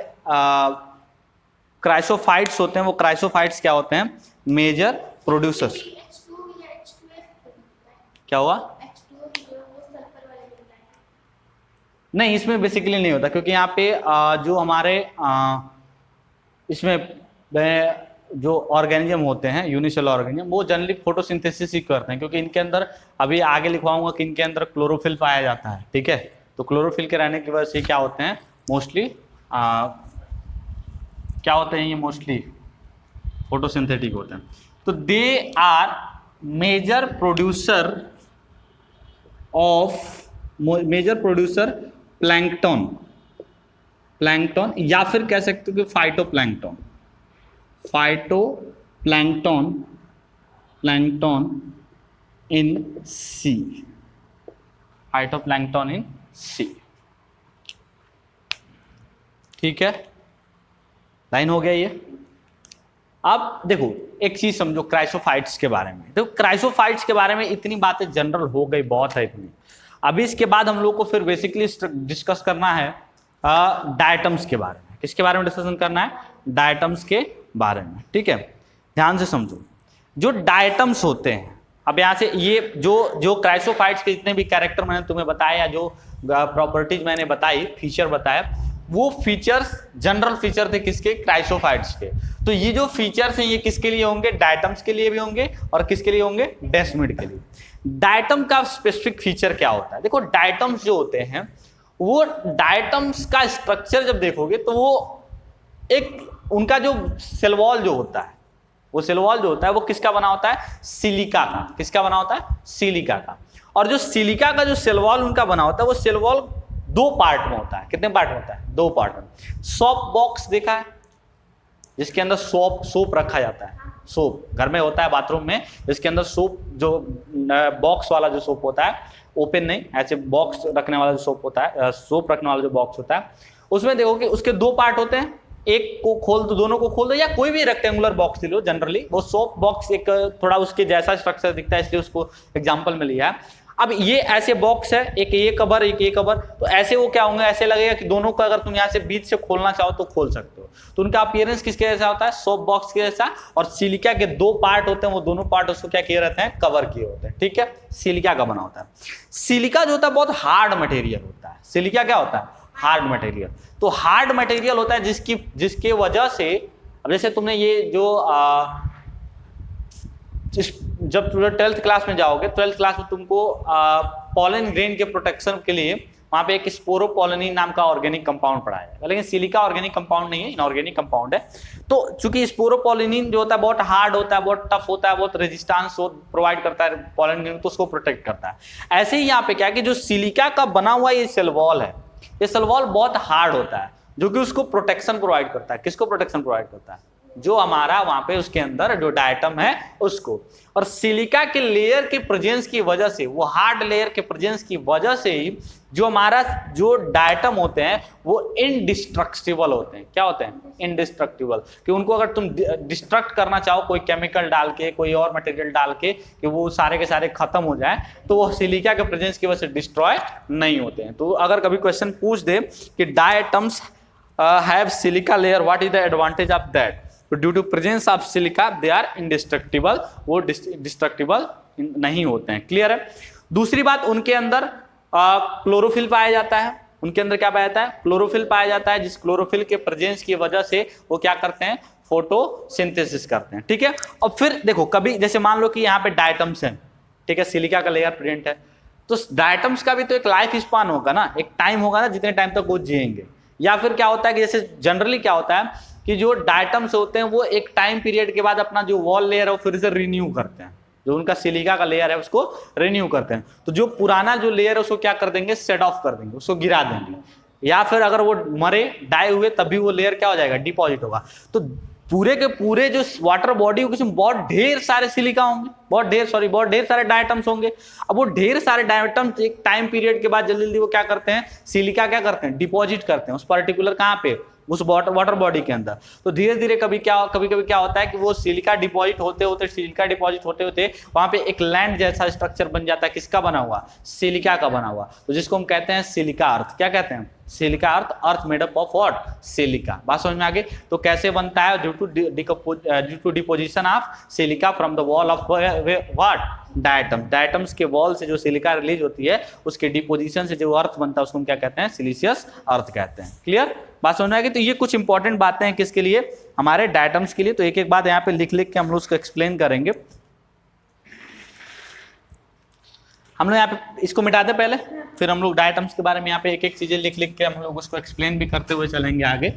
क्राइसोफाइट्स होते हैं वो क्राइसोफाइट्स क्या होते हैं? Major producers. क्या हुआ? नहीं, इसमें बेसिकली नहीं होता क्योंकि यहाँ पे जो हमारे इसमें जो ऑर्गेनिज्म होते हैं यूनिसेलुलर ऑर्गेनिज्म वो जनरली फोटोसिंथेसिस ही करते हैं, क्योंकि इनके अंदर अभी आगे लिखवाऊंगा कि इनके अंदर क्लोरोफिल पाया जाता है। ठीक है, तो क्लोरोफिल के रहने की वजह से क्या होते हैं? मोस्टली क्या होते हैं? ये मोस्टली फोटोसिंथेटिक होते हैं। तो they are major producer of major producer plankton, plankton या फिर कह सकते हो कि phytoplankton, phytoplankton, plankton in sea, phytoplankton in sea. ठीक है, लाइन हो गया ये। अब देखो एक चीज समझो क्राइसोफाइट्स के बारे में। देखो क्राइसोफाइट्स के बारे में इतनी बातें जनरल हो गई, बहुत है इतनी। अभी इसके बाद हम लोग को फिर बेसिकली डिस्कस करना है डायटम्स के बारे में। किसके बारे में डिस्कशन करना है? डायटम्स के बारे में। ठीक है, ध्यान से समझो। जो डायटम्स होते हैं, अब यहाँ से ये जो क्राइसोफाइट्स के जितने भी कैरेक्टर मैंने तुम्हें बताया या जो प्रॉपर्टीज मैंने बताई, फीचर बताया, वो फीचर्स जनरल फीचर थे किसके? क्राइसोफाइट्स के। तो ये जो फीचर्स हैं ये किसके लिए होंगे? डायटम्स के लिए भी होंगे और किसके लिए होंगे? डेस्मिड के लिए। डायटम का स्पेसिफिक फीचर क्या होता है? देखो डायटम्स जो होते हैं, वो डायटम्स का स्ट्रक्चर जब देखोगे तो वो एक उनका जो सेल वॉल जो होता है, वो सेल वॉल जो होता है वो किसका बना होता है? सिलिका का। किसका बना होता है? सिलिका का। और जो सिलिका का जो सेल वॉल उनका बना होता है, वो सेल वॉल दो पार्ट में होता है। कितने पार्ट में होता है? दो पार्ट में। सोप बॉक्स देखा है, जिसके अंदर सोप रखा जाता है। सोप घर में होता है, बाथरूम में, जिसके अंदर सोप, जो बॉक्स वाला जो सोप होता है, ओपन नहीं, ऐसे बॉक्स रखने वाला जो सोप होता है, सोप रखने वाला जो बॉक्स होता है, उसमें देखो कि उसके दो पार्ट होते हैं। एक को खोल दो, दोनों को खोल दो, या कोई भी रेक्टेंगुलर बॉक्स ले लो। जनरली वो सोप बॉक्स एक थोड़ा उसके जैसा स्ट्रक्चर दिखता है, इसलिए उसको एग्जांपल में लिया है। अब ये ऐसे बॉक्स है, एक ये कवर एक ये कवर, तो ऐसे वो क्या होंगे? ऐसे लगेगा कि दोनों को अगर तुम यहाँ से बीच से खोलना चाहो तो खोल सकते हो। तो उनका अपीयरेंस किसके जैसा होता है? सोप बॉक्स के जैसा। और सिलिका के दो पार्ट होते हैं, वो दोनों पार्ट उसको क्या किए रहते हैं? कवर किए होते हैं। ठीक है, सिलिका का बना होता है। सिलिका जो होता है बहुत हार्ड मटेरियल होता है। सिलिका क्या होता है? Hard material. तो हार्ड मटेरियल होता है जिसके वजह से, अब जैसे तुमने ये जो जब तुम 12th क्लास में जाओगे, 12th क्लास में तुमको पॉलन ग्रेन के प्रोटेक्शन के लिए वहां पे एक स्पोरोपोलिन नाम का ऑर्गेनिक कंपाउंड पढ़ाया है। लेकिन सिलिका ऑर्गेनिक कंपाउंड नहीं है, इनऑर्गेनिक कंपाउंड है। तो चूंकि स्पोरोपोलिन जो होता है बहुत हार्ड होता है, बहुत टफ होता है, बहुत रेजिस्टेंस प्रोवाइड करता है पॉलन ग्रेन, तो उसको प्रोटेक्ट करता है। ऐसे ही यहाँ पे क्या है कि जो सिलिका का बना हुआ ये सेल वॉल है, ये सेल वॉल बहुत हार्ड होता है, जो कि उसको प्रोटेक्शन प्रोवाइड करता है। किसको प्रोटेक्शन प्रोवाइड करता है? जो हमारा वहां पे उसके अंदर जो डायटम है उसको। और सिलिका के लेयर के प्रेजेंस की वजह से, वो हार्ड लेयर के प्रेजेंस की वजह से ही जो हमारा जो डायटम होते हैं वो इनडिस्ट्रक्टिबल होते हैं। क्या होते हैं? इनडिस्ट्रक्टिबल। कि उनको अगर तुम डिस्ट्रक्ट करना चाहो कोई केमिकल डाल के, कोई और मटेरियल डाल के, कि वो सारे के सारे खत्म हो जाए, तो वो सिलिका के प्रेजेंस की वजह से डिस्ट्रॉय नहीं होते हैं। तो अगर कभी क्वेश्चन पूछ दे कि diatoms have silica layer, what is the advantage of that? तो due to presence of silica they are indestructible, वो डिस्ट्रक्टिबल नहीं होते हैं। क्लियर है? दूसरी बात, उनके अंदर क्लोरोफिल पाया जाता है। उनके अंदर क्या पाया जाता है? क्लोरोफिल पाया जाता है, जिस क्लोरोफिल के प्रेजेंस की वजह से वो क्या करते हैं? फोटोसिंथेसिस करते हैं। ठीक है, और फिर देखो कभी जैसे मान लो कि यहाँ पे डायटम्स हैं, ठीक है, सिलिका का लेयर प्रेजेंट है, तो डायटम्स का भी तो एक लाइफ स्पान होगा ना, एक टाइम होगा ना, जितने टाइम तक वो जिएंगे। या फिर क्या होता है कि जैसे जनरली क्या होता है कि जो डायटम्स होते हैं वो एक टाइम पीरियड के बाद अपना जो वॉल लेयर है वो फिर से रिन्यू करते हैं। जो उनका सिलिका का लेयर है उसको रिन्यू करते हैं। तो जो पुराना जो लेयर है उसको क्या कर देंगे? सेट ऑफ कर देंगे, उसको गिरा देंगे। या फिर अगर वो मरे, डाई हुए, तभी वो लेयर क्या हो जाएगा? डिपॉजिट होगा। तो पूरे के पूरे जो वाटर बॉडी उसमें बहुत ढेर सारे सिलिका होंगे, बहुत ढेर सारे डायटम्स होंगे। अब वो ढेर सारे डायटम्स एक टाइम पीरियड के बाद जल्दी जल्दी वो क्या करते हैं? सिलिका क्या करते हैं? डिपॉजिट करते हैं उस पर्टिकुलर कहाँ पे? उस वाटर बॉडी के अंदर। तो धीरे धीरे कभी कभी क्या होता है कि वो सिलिका डिपॉजिट होते होते वहां पे एक लैंड जैसा स्ट्रक्चर बन जाता है। किसका बना हुआ? सिलिका का बना हुआ। तो जिसको हम कहते हैं सिलिका अर्थ। क्या कहते हैं? Silica earth. Earth made up of what? Silica. बात समझ में आ गई? तो कैसे बनता है? Due to deposition of silica from the wall of what? Diatom. Diatoms के वॉल से जो सिलिका रिलीज होती है, उसके डिपोजिशन से जो अर्थ बनता है उसको हम क्या कहते हैं? सिलिशियस अर्थ कहते हैं। क्लियर? बात समझ में आ गई? तो ये कुछ इंपॉर्टेंट बातें हैं किसके लिए? हमारे डायटम्स के लिए। तो एक एक बात यहाँ पे लिख लिख के हम लोग उसको एक्सप्लेन करेंगे। हम लोग यहाँ पे इसको मिटा दें पहले, फिर हम लोग डायटम्स के बारे में यहाँ पे एक एक चीजें लिख लिख के हम लोग उसको एक्सप्लेन भी करते हुए चलेंगे आगे।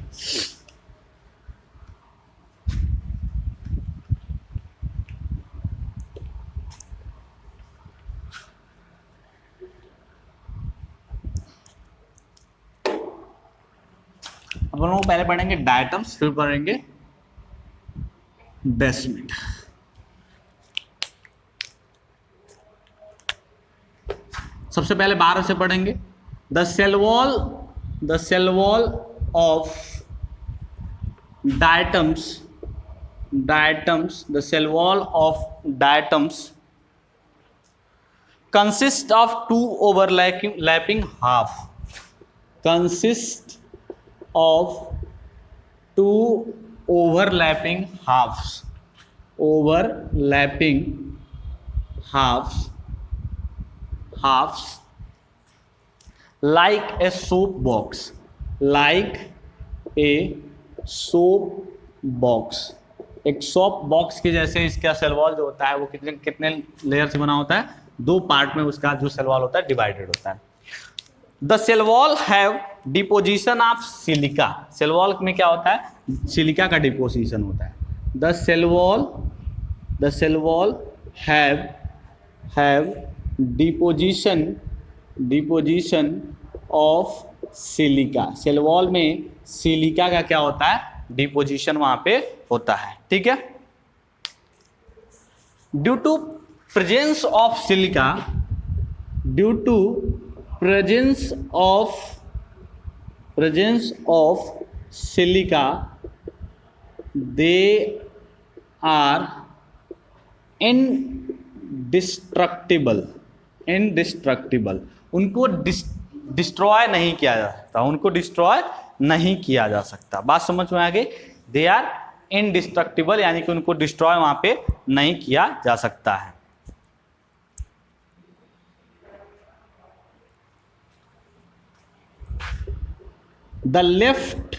अपन लोग पहले पढ़ेंगे डायटम्स, फिर पढ़ेंगे बेसमेंट। सबसे पहले बाहर से पढ़ेंगे the cell wall of diatoms, the cell wall of diatoms consist of two overlapping half, consist of two overlapping halves, like a soap box, एक सोप बॉक्स के जैसे इसका सेल वॉल जो होता है वो कितने लेयर से बना होता है, दो पार्ट में उसका जो सेल वॉल होता है डिवाइडेड होता है। The cell wall have deposition of silica, cell wall में क्या होता है, सिलिका का डिपोजिशन होता है। The cell wall have deposition of silica, cell wall में सिलिका का क्या होता है, डिपोजिशन वहां पे होता है। ठीक है, due to presence of silica, they are indestructible, उनको डिस्ट्रॉय नहीं किया जा सकता, बात समझ में आ गई। दे आर इनडिस्ट्रक्टिबल यानी कि उनको डिस्ट्रॉय वहां पे नहीं किया जा सकता है। The left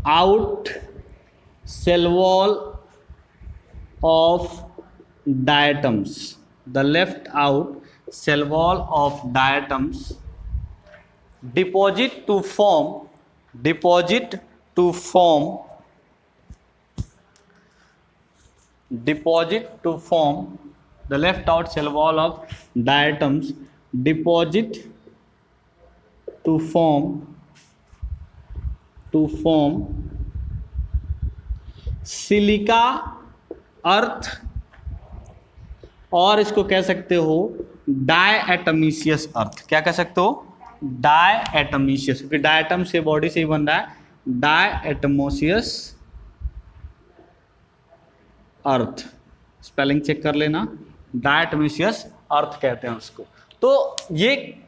out cell wall of diatoms, deposit to form the left out cell wall of diatoms deposit to form silica earth, और इसको कह सकते हो डायएटमीशियस अर्थ। क्या कह सकते हो, डायएटमीशियस, क्योंकि डायटम से बॉडी से ही बन रहा है, डायएटमोशियस अर्थ, स्पेलिंग चेक कर लेना, डायएटमोशियस अर्थ कहते हैं उसको। तो ये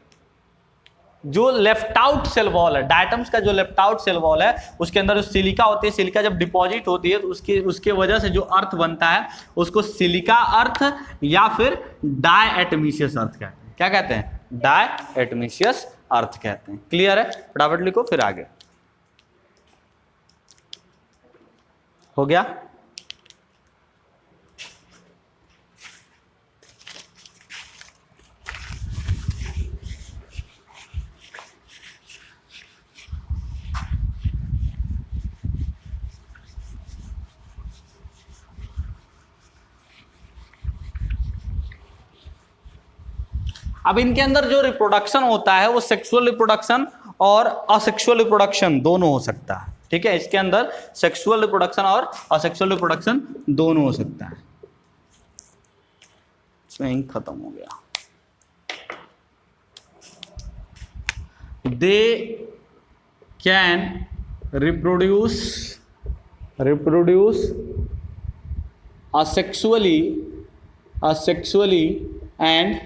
जो लेफ्ट आउट सेल वॉल है, डायटम्स का जो लेफ्ट आउट सेल वॉल है, उसके अंदर जो सिलिका होती है, सिलिका जब डिपॉजिट होती है तो उसके वजह से जो अर्थ बनता है उसको सिलिका अर्थ या फिर डायएटमीशियस अर्थ कहते हैं। क्या कहते हैं, डायएटमीशियस अर्थ कहते हैं। क्लियर है, फटाफट लिखो फिर आगे। हो गया, अब इनके अंदर जो रिप्रोडक्शन होता है वो सेक्सुअल रिप्रोडक्शन और असेक्सुअल रिप्रोडक्शन दोनों हो सकता है। ठीक है, इसके अंदर सेक्सुअल रिप्रोडक्शन और असेक्सुअल रिप्रोडक्शन दोनों हो सकता है। इसमें इंक खत्म हो गया। They can reproduce asexually and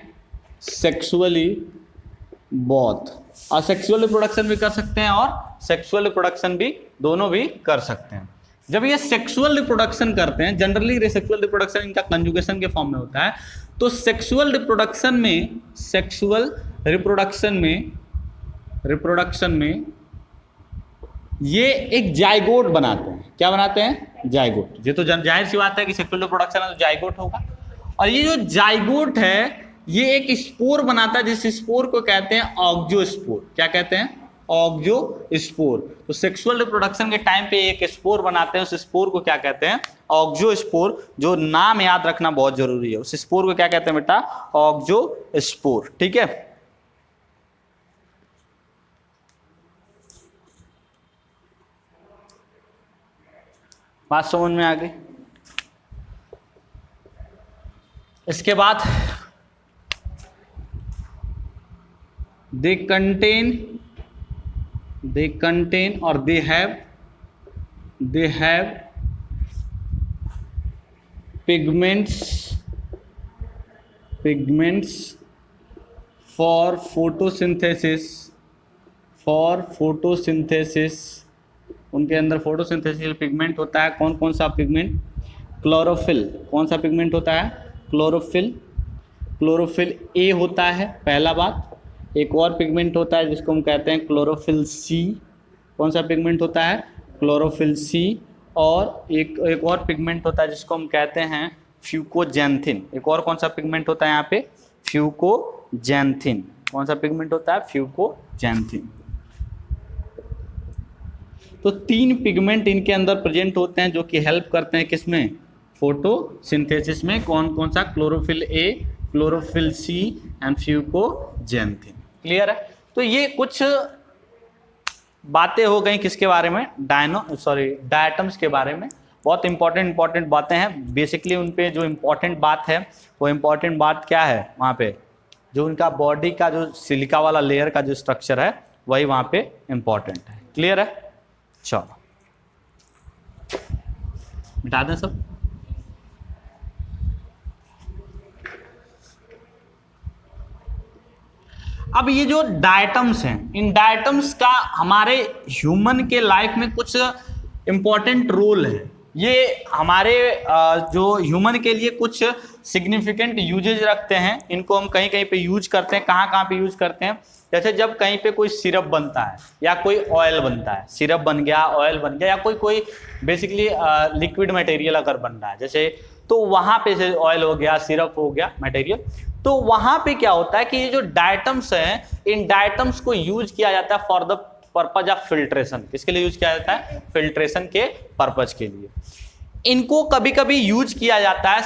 sexually both। Asexual reproduction भी कर सकते हैं और सेक्सुअल रिप्रोडक्शन भी, दोनों भी कर सकते हैं। जब ये सेक्सुअल रिप्रोडक्शन करते हैं, जनरली सेक्सुअल रिप्रोडक्शन इनका कंजुगेशन के फॉर्म में होता है, तो सेक्सुअल रिप्रोडक्शन में ये एक जाइगोट बनाते हैं। क्या बनाते हैं, जाइगोट। ये तो जाहिर सी बात है कि सेक्सुअल रिप्रोडक्शन है तो जाइगोट होगा। और ये जो जाइगोट है ये एक स्पोर बनाता है, जिस स्पोर को कहते हैं ऑक्जियोस्पोर। क्या कहते हैं, ऑक्जियोस्पोर। तो सेक्सुअल रिप्रोडक्शन के टाइम पे एक स्पोर बनाते हैं, उस स्पोर को क्या कहते हैं, ऑक्जियोस्पोर। जो नाम याद रखना बहुत जरूरी है, उस स्पोर को क्या कहते हैं बेटा, ऑक्जियोस्पोर। ठीक है, बात समझ में आ गई। इसके बाद दे कंटेन और they have pigments for photosynthesis. उनके अंदर फोटोसिंथेसिस पिगमेंट होता है। कौन कौन सा पिगमेंट? क्लोरोफिल। कौन सा पिगमेंट होता है? क्लोरोफिल ए होता है, पहला बात। एक और पिगमेंट होता है जिसको हम कहते हैं क्लोरोफिल सी। कौन सा पिगमेंट होता है? Chlorophyll C. और एक और पिगमेंट होता है जिसको हम कहते हैं फ्यूकोजैंथिन। एक और कौन सा पिगमेंट होता है यहाँ पे? फ्यूकोजैंथिन। कौन सा पिगमेंट होता है? फ्यूकोजैंथिन। तो 3 पिगमेंट इनके अंदर प्रेजेंट होते हैं जो कि हेल्प करते हैं किसमें? फोटोसिंथेसिस में। कौन कौन सा? Chlorophyll a, chlorophyll c and fucoxanthin. Clear है? तो ये कुछ बातें हो गई किसके बारे में? डायटम्स के बारे में। बहुत इंपॉर्टेंट बातें हैं। बेसिकली उन पे जो इम्पोर्टेंट बात है वो इम्पोर्टेंट बात क्या है? वहाँ पे जो उनका बॉडी का जो सिलिका वाला लेयर का जो स्ट्रक्चर है वही वहाँ पे इम्पोर्टेंट है। क्लियर है? चलो मिटा दें सब। अब ये जो डायटम्स हैं, इन डायटम्स का हमारे ह्यूमन के लाइफ में कुछ इम्पोर्टेंट रोल है। ये हमारे जो ह्यूमन के लिए कुछ सिग्निफिकेंट यूजेज रखते हैं। इनको हम कहीं कहीं पे यूज करते हैं। कहाँ पे यूज करते हैं? जैसे जब कहीं पे कोई सिरप बनता है या कोई ऑयल बनता है, सिरप बन गया, ऑयल बन गया, या कोई बेसिकली लिक्विड मटेरियल अगर बन रहा है जैसे, तो वहाँ पे से ऑयल हो गया, सिरप हो गया मटेरियल, तो वहाँ पे क्या होता है कि ये जो डायटम्स हैं, इन डायटम्स को यूज किया जाता है for the purpose of filtration. किसके लिए यूज किया जाता है? फिल्ट्रेशन के पर्पज के लिए। इनको कभी कभी यूज किया जाता है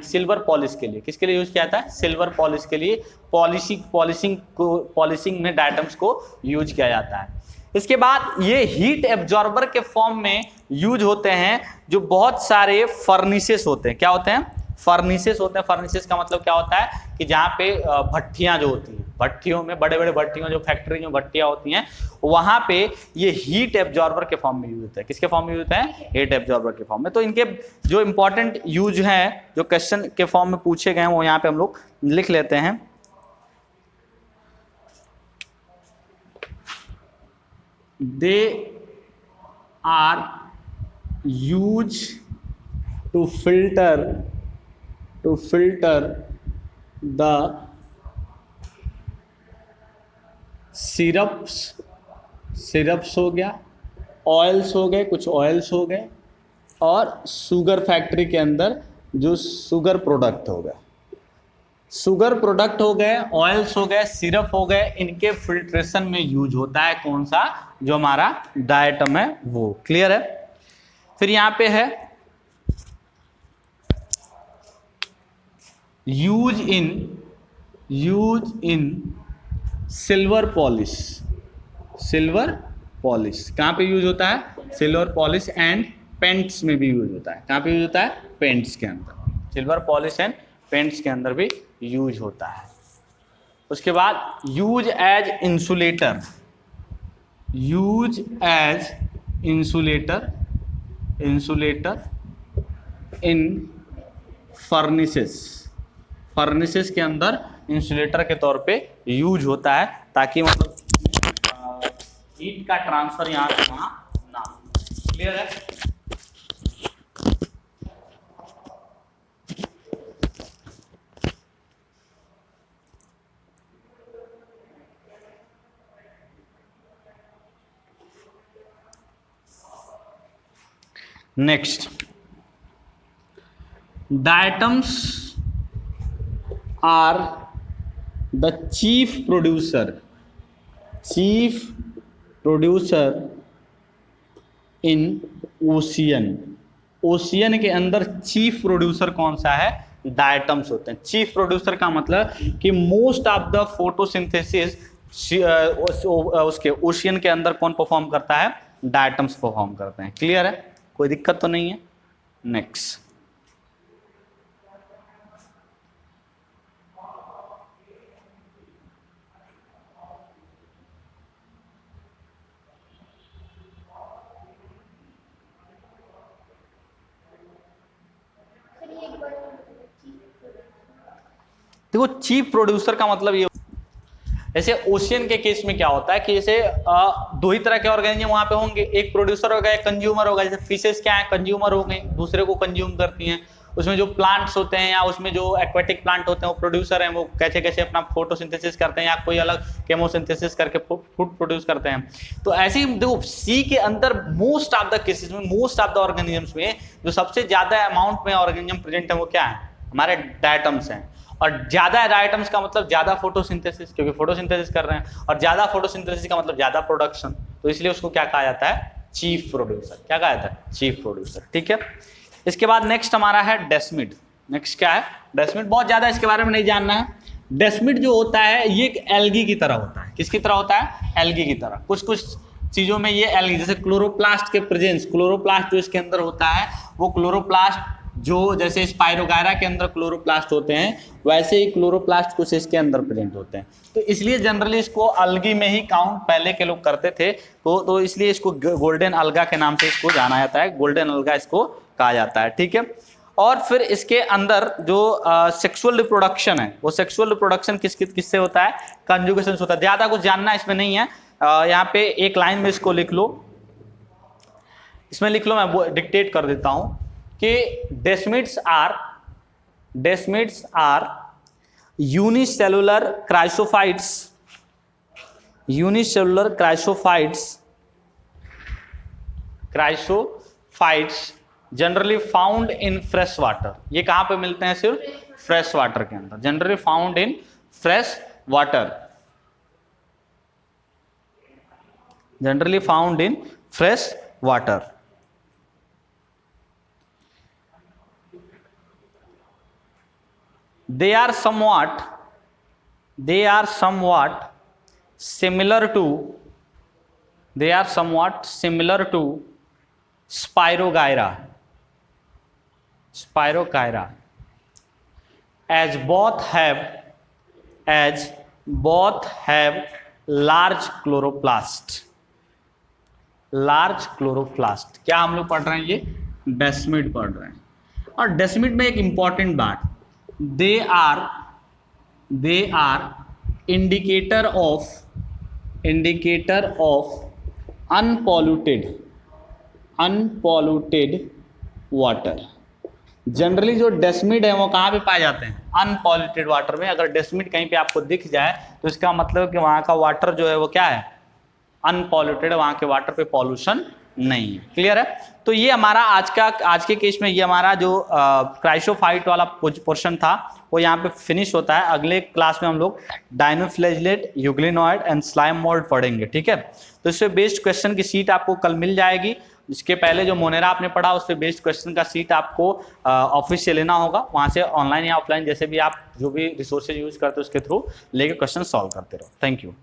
सिल्वर पॉलिश के लिए। किसके लिए यूज किया जाता है? सिल्वर पॉलिश के लिए। पॉलिशिंग में डायटम्स को यूज किया जाता है। इसके बाद ये हीट एब्जॉर्बर के फॉर्म में यूज होते हैं। जो बहुत सारे फर्नेसेस होते हैं, क्या होते हैं? फर्नेसेस होते हैं। फर्नेसेस का मतलब क्या होता है कि जहाँ पे भट्टियाँ जो होती हैं, भट्टियों में, बड़े बड़े भट्टियों, जो फैक्ट्री में भट्टियाँ होती हैं, वहाँ पे ये हीट एब्जॉर्बर के फॉर्म में यूज होता है। किसके फॉर्म में यूज होता है? हीट एब्जॉर्बर के फॉर्म में। तो इनके जो इंपॉर्टेंट यूज हैं, जो क्वेश्चन के फॉर्म में पूछे गए हैं, वो यहाँ पे हम लोग लिख लेते हैं। They are use to filter the syrups हो गया, ऑयल्स हो गए, कुछ ऑयल्स हो गए, और शुगर फैक्ट्री के अंदर जो शुगर प्रोडक्ट हो गए, ऑयल्स हो गए, सिरप हो गए, इनके फिल्ट्रेशन में यूज होता है कौन सा? जो हमारा डायटम है वो। क्लियर है? फिर यहाँ पे है यूज इन सिल्वर पॉलिश। कहाँ पे यूज होता है? सिल्वर पॉलिश एंड पेंट्स में भी यूज होता है। कहाँ पे यूज होता है? पेंट्स के अंदर। सिल्वर पॉलिश एंड पेंट्स के अंदर भी यूज होता है। उसके बाद यूज एज इंसुलेटर इन फर्नेसेस के अंदर इंसुलेटर के तौर पे यूज होता है, ताकि मतलब हीट का ट्रांसफर यहाँ से वहाँ ना। क्लियर है? Next, diatoms are the chief producer in ocean के अंदर चीफ प्रोड्यूसर कौन सा है? डायटम्स होते हैं। चीफ प्रोड्यूसर का मतलब कि मोस्ट ऑफ द फोटोसिंथेसिस उसके ओशियन के अंदर कौन परफॉर्म करता है? डायटम्स परफॉर्म करते हैं। क्लियर है? कोई दिक्कत तो नहीं है। नेक्स्ट, देखो चीफ प्रोड्यूसर का मतलब ये, जैसे ओशियन के केस में क्या होता है कि जैसे दो ही तरह के ऑर्गेनिज्म वहां पे होंगे, एक प्रोड्यूसर होगा एक कंज्यूमर होगा। जैसे फिशेस क्या है, कंज्यूमर हो गए, दूसरे को कंज्यूम करती हैं। उसमें जो प्लांट्स होते हैं या उसमें जो एक्वेटिक प्लांट होते हैं वो प्रोड्यूसर हैं, वो कैसे कैसे अपना फोटोसिंथेसिस करते हैं या कोई अलग केमोसिंथेसिस करके फूड प्रोड्यूस करते हैं। तो ऐसे ही देखो सी के अंदर मोस्ट ऑफ द केसेस में, मोस्ट ऑफ द ऑर्गेनिजम्स में जो सबसे ज्यादा अमाउंट में ऑर्गेनिज्म प्रेजेंट है वो क्या है, हमारे डायटम्स हैं। और ज्यादा डायटम्स का मतलब ज्यादा फोटोसिंथेसिस, क्योंकि फोटोसिंथेसिस कर रहे हैं, और ज्यादा फोटोसिंथेसिस का मतलब ज्यादा प्रोडक्शन, तो इसलिए उसको क्या कहा जाता है, चीफ प्रोड्यूसर। क्या कहा जाता है, चीफ प्रोड्यूसर। ठीक है, इसके बाद नेक्स्ट हमारा है डेस्मिड। नेक्स्ट क्या है, डेस्मिड। बहुत ज्यादा इसके बारे में नहीं जानना है। डेस्मिड जो होता है ये एक एल्गी की तरह होता है। किसकी तरह होता है, एल्गी की तरह। कुछ कुछ चीजों में ये एल्गी, जैसे क्लोरोप्लास्ट के प्रेजेंस, क्लोरोप्लास्ट जो इसके अंदर होता है वो क्लोरोप्लास्ट जो जैसे स्पाइरोगायरा के अंदर क्लोरोप्लास्ट होते हैं वैसे ही क्लोरोप्लास्ट कुछ इसके अंदर प्रेजेंट होते हैं। तो इसलिए जनरली इसको अलगी में ही काउंट पहले के लोग करते थे, तो इसलिए इसको गोल्डन अलगा के नाम से इसको जाना जाता है, गोल्डन अलगा इसको कहा जाता है। ठीक है, और फिर इसके अंदर जो सेक्सुअल रिप्रोडक्शन है वो सेक्सुअल रिप्रोडक्शन किससे होता है, कंजुगेशन से होता है। ज्यादा कुछ जानना इसमें नहीं है। यहाँ पे एक लाइन में इसको लिख लो, इसमें लिख लो, मैं डिक्टेट कर देता हूं कि desmids are unicellular chrysophytes generally found in fresh water. ये कहां पे मिलते हैं, सिर्फ फ्रेश वाटर के अंदर, generally found in fresh water, generally found in fresh water. They are somewhat similar to Spirogyra, as both have large chloroplast। क्या हम लोग पढ़ रहे हैं, ये डेस्मिड पढ़ रहे हैं। और डेस्मिड में एक इंपॉर्टेंट बात, they are indicator of unpolluted water। Generally जो डेस्मिड है वो कहाँ पे पाए जाते हैं, अनपॉल्यूटेड वाटर में। अगर डेस्मिड कहीं पे आपको दिख जाए तो इसका मतलब कि वहाँ का वाटर जो है वो क्या है, अनपॉल्यूटेड, वहाँ के वाटर पे पॉल्यूशन नहीं है। क्लियर है। तो ये हमारा आज के केस में ये हमारा जो क्राइसोफाइट वाला पोर्शन था वो यहाँ पे फिनिश होता है। अगले क्लास में हम लोग dinoflagellate, euglenoid and slime mould पढ़ेंगे। ठीक है, तो इससे बेस्ड क्वेश्चन की सीट आपको कल मिल जाएगी। इसके पहले जो मोनेरा आपने पढ़ा उससे बेस्ड क्वेश्चन का सीट आपको ऑफिस से लेना होगा, वहाँ से ऑनलाइन या ऑफलाइन जैसे भी आप जो भी रिसोर्सेज यूज करते हो उसके थ्रू लेके क्वेश्चन सॉल्व करते रहो। Thank you.